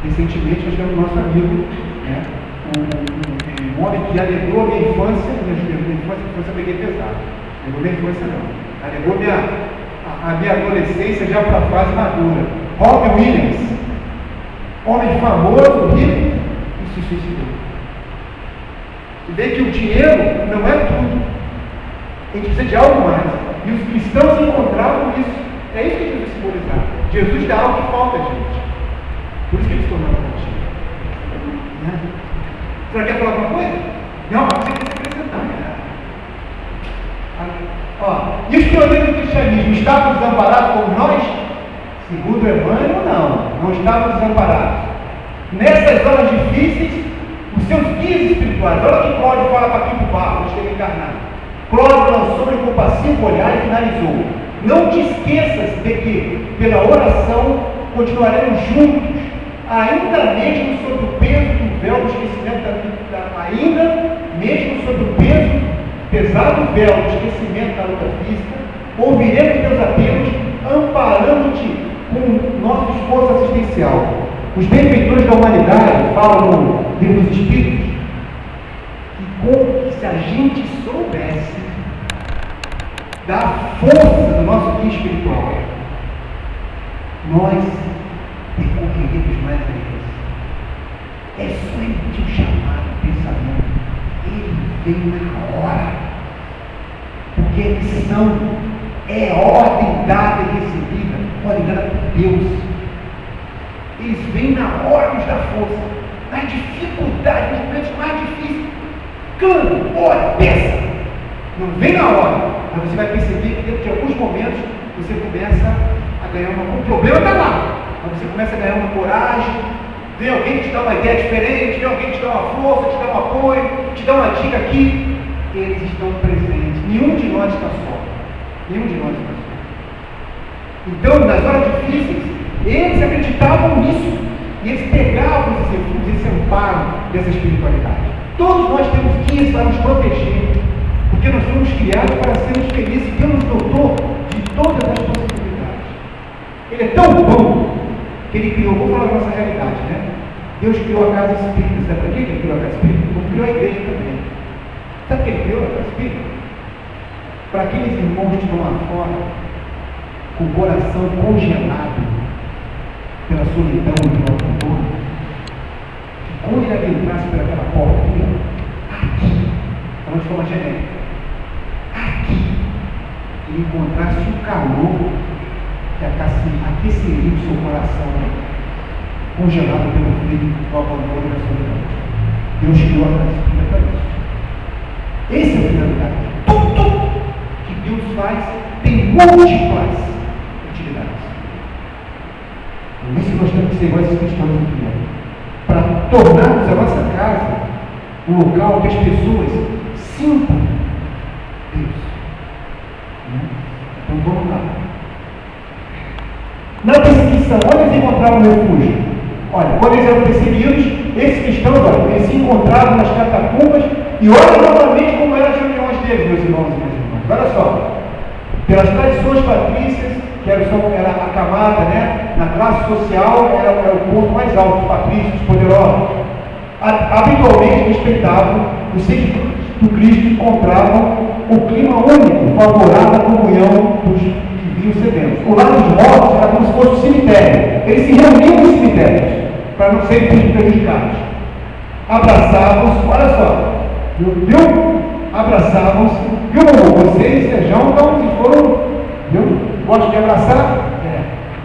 Recentemente nós temos nosso amigo, né, um homem que alegrou a minha infância, eu peguei pesado. Alegrou minha infância não. Alegrou a minha adolescência já para a fase madura. Robin Williams, homem famoso, rico, e se suicidou. E vê que o dinheiro não é tudo. A gente precisa de algo mais. E os cristãos encontravam isso. É isso que Jesus simbolizava. Jesus dá algo que falta, gente. Por isso que eles se tornaram contigo. Né? Você quer falar alguma coisa? Não, mas você tem que se apresentar. E os pioneiros do cristianismo estavam desamparados como nós? Segundo Emmanuel, não estavam desamparados. Nessas horas difíceis, os seus guias espirituais, olha o que Cláudio fala para Quinto Barro, antes de ele encarnar. Cláudio lançou um compassivo olhar e finalizou: não te esqueças de que, pela oração, continuaremos juntos, ainda mesmo sob o peso do véu do esquecimento ainda mesmo sob o pesado véu do esquecimento da luta física, ouviremos teus apelos, amparando-te com nosso esforço assistencial. Os benfeitores da humanidade falam no Livro dos Espíritos que se a gente soubesse da força do nosso guia espiritual, nós percorreríamos mais a Deus. É só emitir o chamado, o pensamento. Ele vem na hora. Porque a missão é ordem dada e recebida, ordem dada por Deus. Eles vêm na hora nos dar força, na dificuldade, nos momentos mais difíceis. Clame, ore, peça. Não vem na hora, mas você vai perceber que dentro de alguns momentos você começa a ganhar o problema está lá, mas você começa a ganhar uma coragem, vem alguém que te dá uma ideia diferente, vem alguém que te dá uma força, te dá um apoio, te dá uma dica aqui. Eles estão presentes. Nenhum de nós está só. Nenhum de nós está só. Então, nas horas difíceis, eles acreditavam nisso. E eles pegavam esses refúgios, esse amparo dessa espiritualidade. Todos nós temos guias para nos proteger, porque nós fomos criados para sermos felizes. Deus nos dotou de todas as possibilidades. Ele é tão bom que ele criou, vou falar da nossa realidade, né? Deus criou a casa espírita. Sabe para que ele criou a casa espírita? Ele criou a igreja também. Sabe o que ele criou a casa espírita? Para aqueles irmãos que estão lá fora, com o coração congelado pela solidão e pelo abandono, que quando ele adentrasse por aquela porta aqui, falando de forma genérica, aqui, ele encontrasse o calor que aqueceria o seu coração congelado pelo frio do abandono e da solidão. Deus criou a casa espírita para isso. Essa é a finalidade. Tudo que Deus faz tem múltiplas utilidades. Por isso que nós temos que ser iguais a esses cristãos aqui, para tornarmos a nossa casa um local onde as pessoas sintam Deus. Então vamos lá. Na perseguição, onde eles encontravam refúgio? Olha, quando eles eram perseguidos, esses cristãos, olha, eles se encontravam nas catacumbas, e olha novamente como eram as reuniões deles, meus irmãos e minhas irmãs. Olha só, pelas tradições patrícias, que era a camada, né, na classe social, era o ponto mais alto, os patrícios, poderosos. Habitualmente respeitavam os seguidores do Cristo, encontravam o clima único, favorável à comunhão dos que vinham sedentos. O lado dos mortos era como se fosse um cemitério. Eles se reuniam nos cemitérios, para não serem prejudicados. Abraçavam-se, olha só, viu? Abraçavam-se, viu? Vocês, Sejão, então, se foram, viu? Gostam de abraçar?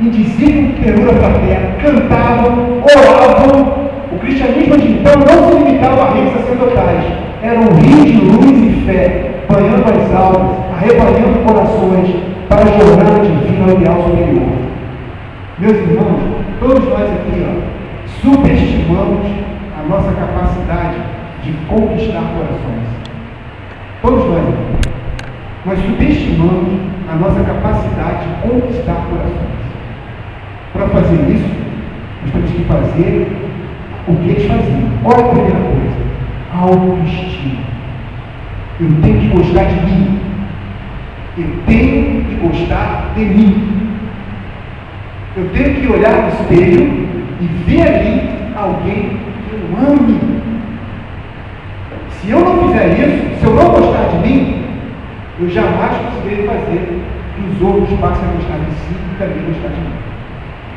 Indiziam ternura fraterna, cantavam, oravam. O cristianismo de então não se limitava a reis sacerdotais, era um rio de luz e fé, banhando as almas, arrebanhando corações para a jornada divina ao ideal superior. Meus irmãos, todos nós aqui subestimamos a nossa capacidade de conquistar corações. Todos nós subestimamos a nossa capacidade de conquistar corações. Para fazer isso, nós temos que fazer o que eles faziam. Olha a primeira coisa: autoestima. Eu tenho que gostar de mim. Eu tenho que gostar de mim. Eu tenho que olhar no espelho e ver ali alguém que eu ame. Se eu não fizer isso, se eu não gostar de mim, eu jamais conseguirei fazer que os outros passem a gostar de si e também gostar de mim.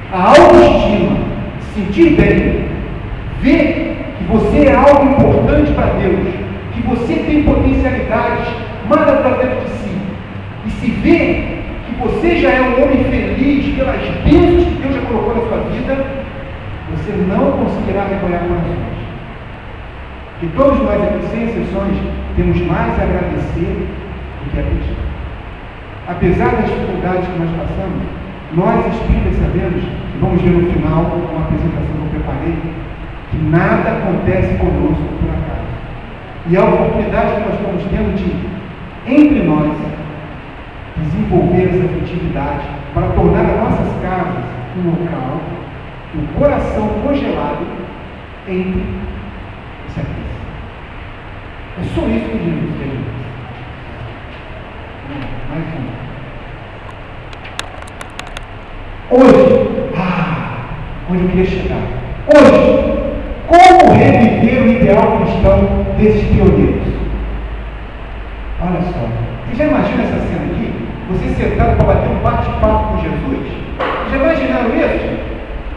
A autoestima, sentir bem, ver que você é algo importante para Deus, que você tem potencialidades manda para dentro de si e se vê que você já é um homem feliz pelas bênçãos que Deus já colocou na sua vida, você não conseguirá recolher corações. E todos nós aqui, sem exceções, temos mais a agradecer do que a pedir. Apesar das dificuldades que nós passamos, nós espíritas sabemos, e vamos ver no final uma apresentação que eu preparei, que nada acontece conosco por acaso. E a oportunidade que nós estamos tendo de, entre nós, desenvolver essa afetividade para tornar as nossas casas um local, um coração congelado entre esse aqui. É só isso que Jesus quer dizer. Mais um. Hoje, onde eu queria chegar. Hoje, como reviver o ideal cristão desses pioneiros? Olha só, você já imagina essa cena aqui? Você sentado para bater um bate-papo com Jesus? Já imaginaram isso?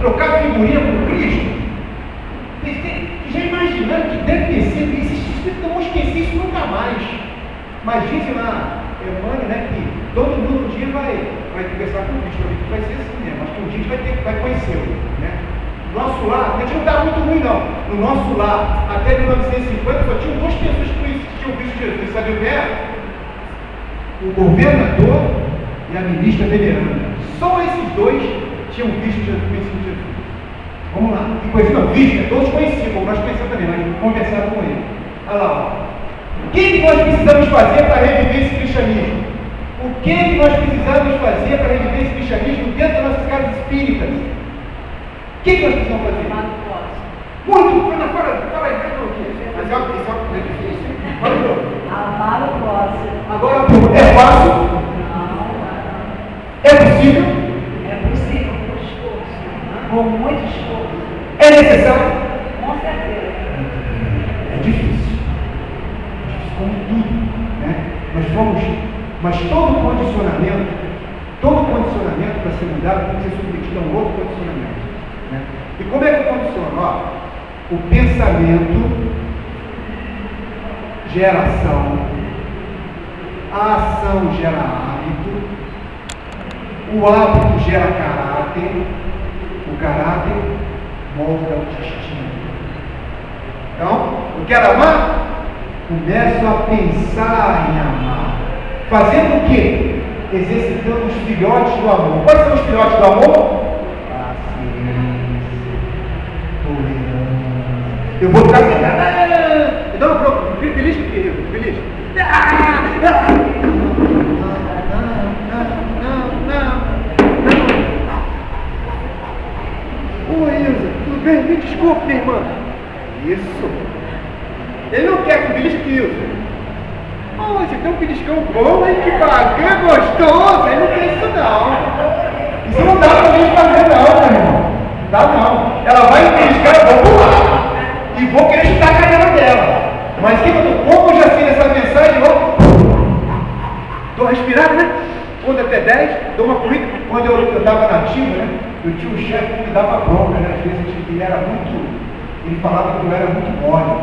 Trocar figurinha com Cristo? Já imaginaram que deve ter sido isso? Esses espíritos não vão esquecer isso nunca mais. Mas dizem lá, Emmanuel, né, que todo mundo um dia vai conversar com Cristo, vai ser assim mesmo, mas que um dia a gente vai conhecê-lo, né? No nosso lar, a gente não está muito ruim não. No nosso lar, até 1950, só tinham duas pessoas que tinham visto Jesus. Sabe o que era? O governador e a ministra veneranda. Só esses dois tinham visto Jesus, conhecido Jesus. Vamos lá. E conhecido, visto, todos conheciam, como nós conhecemos também, mas conversaram com ele. Olha lá, ó. O que nós precisamos fazer para reviver esse cristianismo? O que nós precisamos fazer para reviver esse cristianismo dentro das nossas casas espíritas? O que nós precisamos fazer? Muito! Fala aí, mas isso é difícil. Amar o próximo. Agora, é fácil? Não. É possível? É possível, com esforço. Com muito esforço. É necessário? Com certeza. É difícil. Como tudo, né? Mas todo condicionamento para ser mudado tem que ser submetido a um outro condicionamento, né? E como é que condiciona? O pensamento gera ação, a ação gera hábito, o hábito gera caráter, o caráter molda o destino. Então, eu quero amar? Começo a pensar em amar. Fazendo o quê? Exercitando os filhotes do amor. Quais são os filhotes do amor? Paciência, tolerância. Eu vou ficar assim. Não, pronto. Feliz que querido. Feliz. Não. Oi, Ilza. Tudo bem? Me desculpe, minha irmã. Isso. Ele não quer que belisque isso. Você tem um beliscão bom, hein? Que bacana, gostoso. Ele não quer isso não. Isso não dá pra gente fazer não, meu irmão. Dá não. Ela vai beliscar, eu vou pular. E vou querer chutar a canela dela. Mas como eu já sei essa mensagem, eu dou uma respirada, né? Conto até 10, dou uma corrida. Quando eu estava nativo, né? Eu tinha um chefe que me dava bronca, né? Às vezes ele era muito. Ele falava que eu era muito mole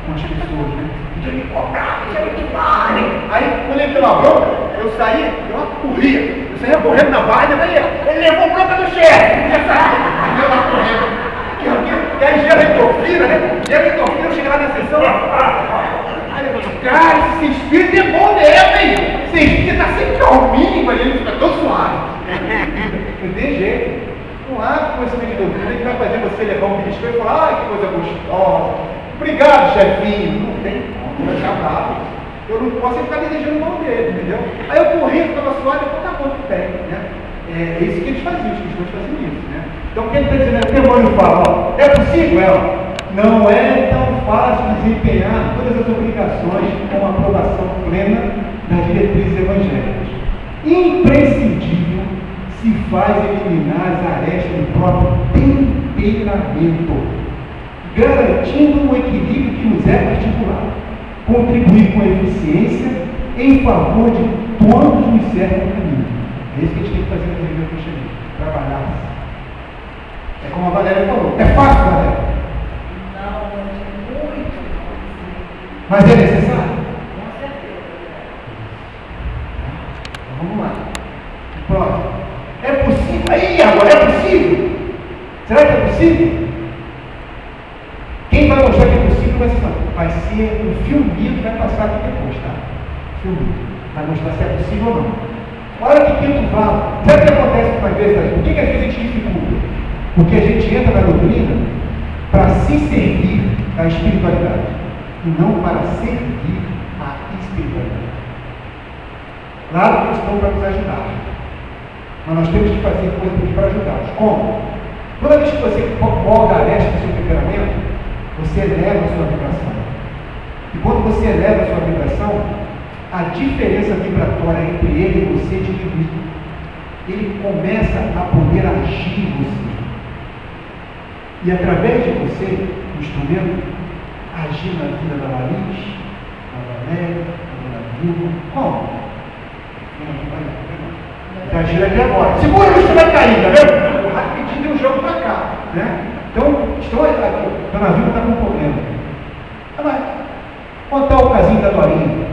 com as pessoas, né? Podia me cobrar, podia me queimar. Aí, quando ele deu uma bronca, eu saía, eu corria. Eu saía correndo na barra, ele levou bronca do chefe. Eu saía correndo. E aí gera endorfina, né? Gera endorfina, eu chegava na sessão. Aí eu falei, cara, esse espírito é bom mesmo, hein? Esse espírito tá sempre calminho, mas ele fica todo suave. Não tem jeito. Não há conhecimento de doutrina que vai fazer você levar um beliscão e falar, que coisa gostosa. Obrigado, chefinho. Não tem como, vai ficar bravo. Eu não posso ficar desejando o mal dele, entendeu? Aí eu corri, ficava suave, eu tá bom, tem, né? É isso que eles faziam, os cristãos faziam isso, né? Então, o que ele está dizendo é que o demônio fala, ó, é possível, não é tão fácil desempenhar todas as obrigações com a aprovação plena das diretrizes evangélicas. Imprescindível se faz eliminar as arestas do próprio temperamento, garantindo o equilíbrio que nos é particular, contribuir com eficiência em favor de todos nos certos caminhos. É isso que a gente tem que fazer na vida do cristianismo, trabalhar. É como a Valéria falou, é fácil, Valéria? Não, é muito difícil. Mas é necessário? Com certeza. Será que é possível? Quem vai mostrar que é possível vai ser um filminho que vai passar aqui depois, tá? Filminho. Vai mostrar se é possível ou não. Olha que quinto vale. Sabe o que acontece com as vezes? Por que às vezes a gente dificulta? Porque a gente entra na doutrina para se servir da espiritualidade e não para servir a espiritualidade. Claro que eles estão para nos ajudar, mas nós temos que fazer coisas para ajudá-los. Como? Toda vez que você molda a aresta do seu temperamento, você eleva a sua vibração. E quando você eleva a sua vibração, a diferença vibratória entre ele e você diminui. Ele começa a poder agir em você. E através de você, o instrumento, agir na vida da Laís, da Valéria, da Vilma. Como? Está agindo aqui agora. Segura que você vai cair, tá vendo? Rapidinho deu um jogo para cá. Né? Então, estou aqui. Dona Vilma está com um problema. Mas, contar o casinho da Dorinha.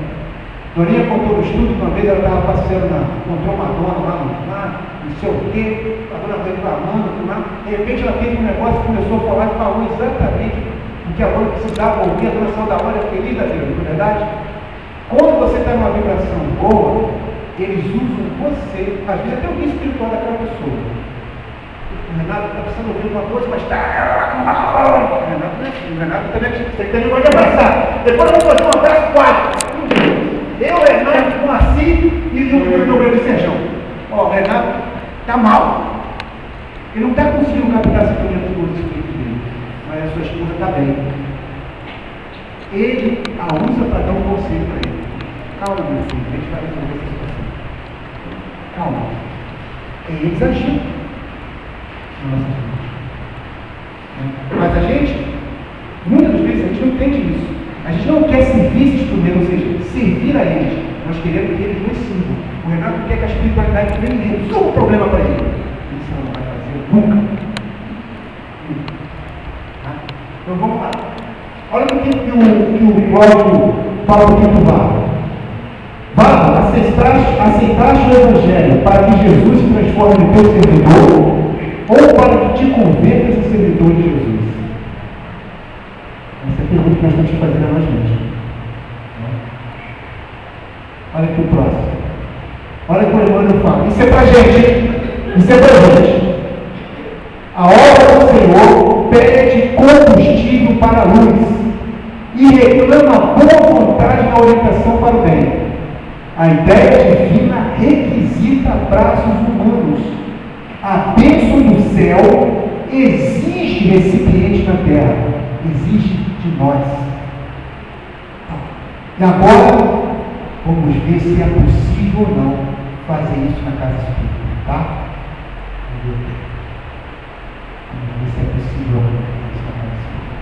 Dorinha contou no estudo que uma vez ela estava passeando, encontrou uma dona lá, não sei o quê, a dona reclamando, de repente ela teve um negócio, começou a falar e falou exatamente o que a dona precisava ouvir, a dona saiu da hora feliz da vida, não é verdade? Quando você está numa vibração boa, eles usam você, às vezes até o guia espiritual daquela pessoa. O Renato está precisando ouvir uma coisa, mas está. O Renato também tem negócio de abraçar. Depois eu vou fazer um abraço 4. Eu, Renato, com a e o meu Sérgio. Ó, o Renato está mal. Ele não está conseguindo captar a sintonia do espírito dele, mas a sua esposa está bem. Ele a usa para dar um conselho para ele. Calma, meu filho, a gente vai resolver essa situação. Calma. É eles agindo. Mas a gente, muitas vezes, a gente não entende isso. A gente não quer servir esse instrumento, ou seja, servir a eles. Nós queremos que eles nos sirvam. O Renato quer que a espiritualidade venha e resolva o problema para ele. Isso não vai fazer nunca. Tá? Então vamos lá. Olha o que o Cláudio fala do quinto vale. Vale, aceitaste o Evangelho para que Jesus se transforme em teu servidor ou para que te convertas em servidor de Jesus? Essa é a pergunta que nós temos que fazer a nós mesmos. Olha aqui o próximo. Olha o que o Emmanuel fala. Isso é pra gente, hein? Isso é pra gente. A obra do Senhor pede combustível para a luz e reclama boa vontade na orientação para o bem. A ideia divina requisita braços humanos. A bênção do céu exige recipiente na terra. Exige de nós. E agora, vamos ver se é possível ou não fazer isso na casa espírita, tá? Vamos ver se é possível fazer isso na casa espírita.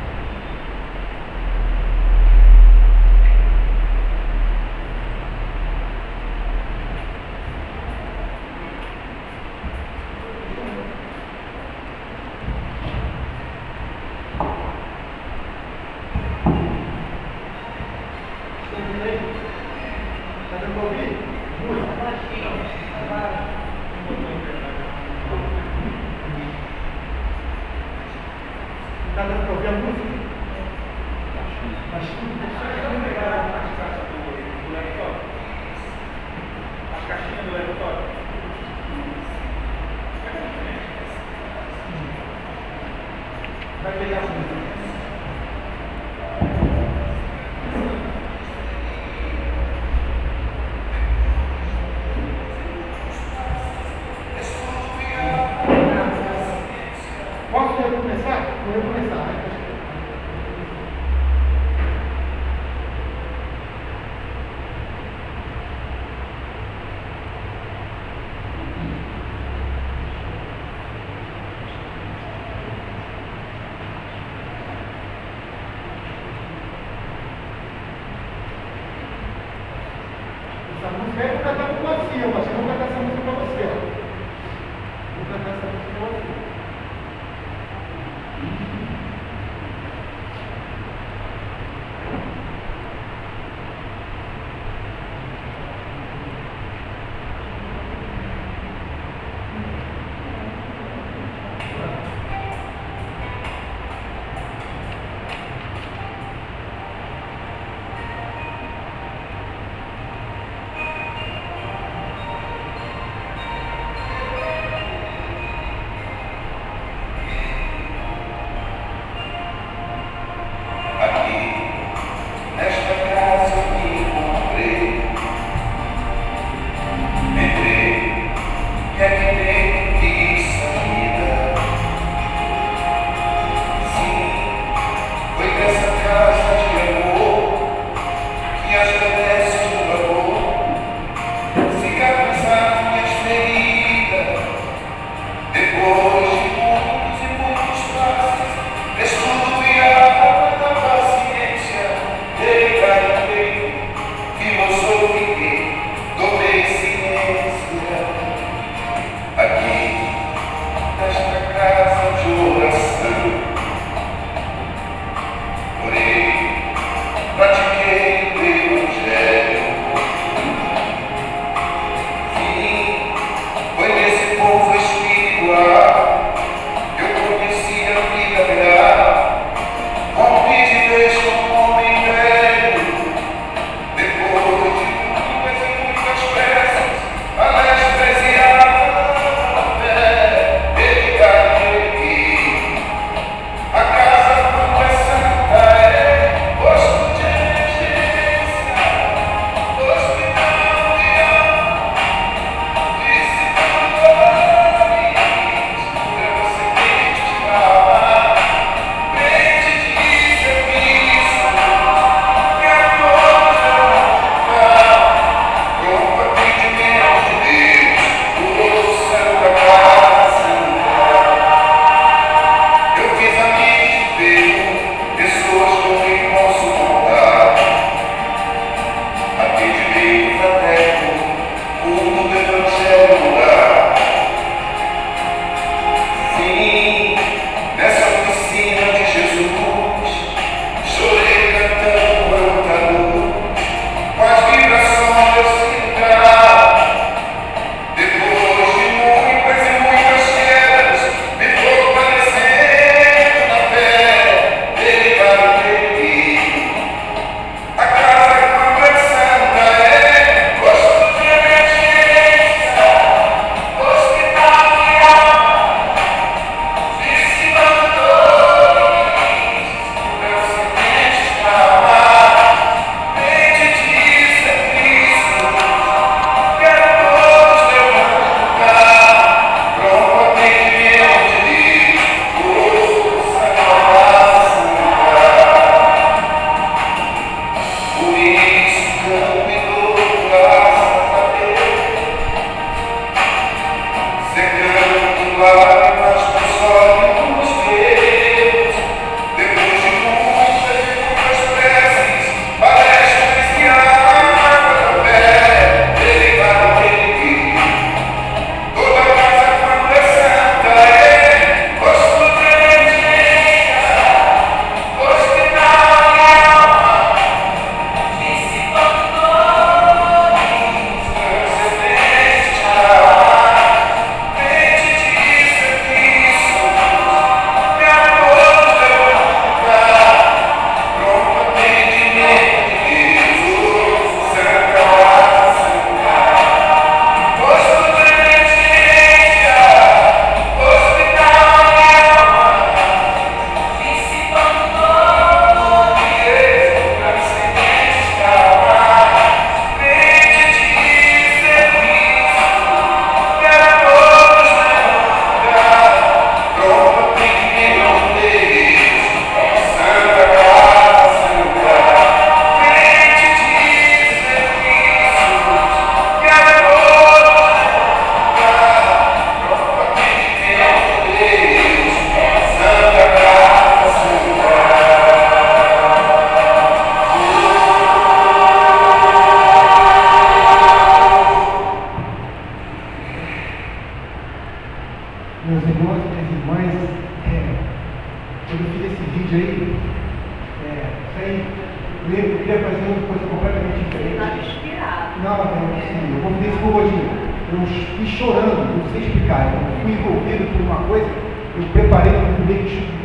Não, sim, eu convidei esse Godinho. Eu fui chorando, não sei explicar. Eu fui envolvido por uma coisa, eu preparei para convidei,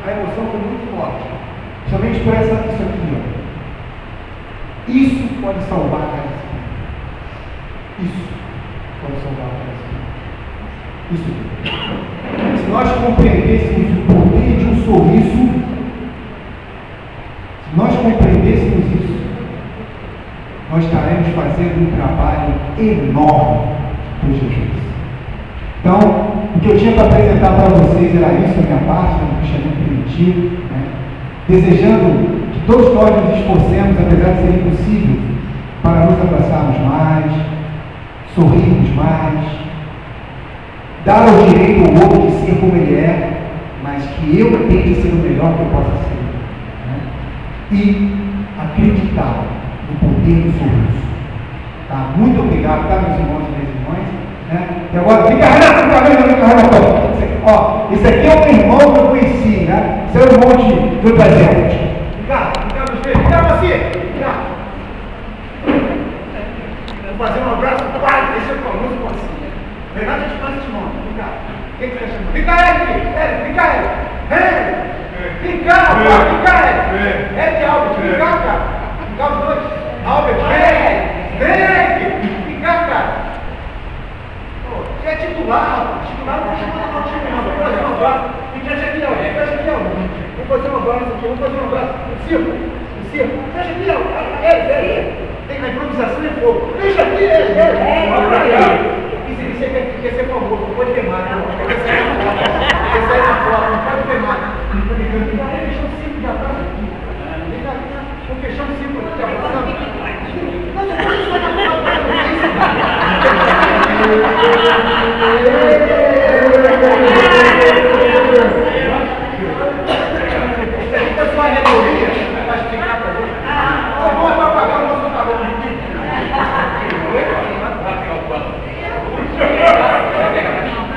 a emoção foi muito forte. Somente por isso aqui, ó. Isso pode salvar a casa. Isso pode salvar a casa. Isso. Se nós compreendêssemos o poder de um sorriso, se nós compreendêssemos isso, nós estaremos fazendo um trabalho enorme por Jesus. Então, o que eu tinha para apresentar para vocês era isso, a minha parte, no cristianismo primitivo, né? Desejando que todos nós nos esforcemos, apesar de ser impossível, para nos abraçarmos mais, sorrirmos mais, dar o direito ao outro de ser como ele é, mas que eu tente ser o melhor que eu possa ser, né? E acreditar no poder do sorriso. Tá? Muito obrigado, tá, meus irmãos e minhas irmãs? Né? E agora, fica Renato. Ó, esse aqui é um irmão que eu conheci, né? Esse é o irmão do presente. Fica você. Vou fazer um abraço, pai, esse é o famoso você. Renato, a gente faz esse nome. Quem que está chamando? Fica ele. Fica ele. É de Albert, fica, cara. Fica os dois. Albert, vem. Fica, cara. Você é titular, titular não chama no time, não. Vamos fazer um abraço. Fecha aqui, ó. Vamos fazer um abraço aqui, O circo. Fecha aqui, ó. Tem a improvisação e fogo. Fecha aqui, Isso quer ser famoso, não pode ter mais.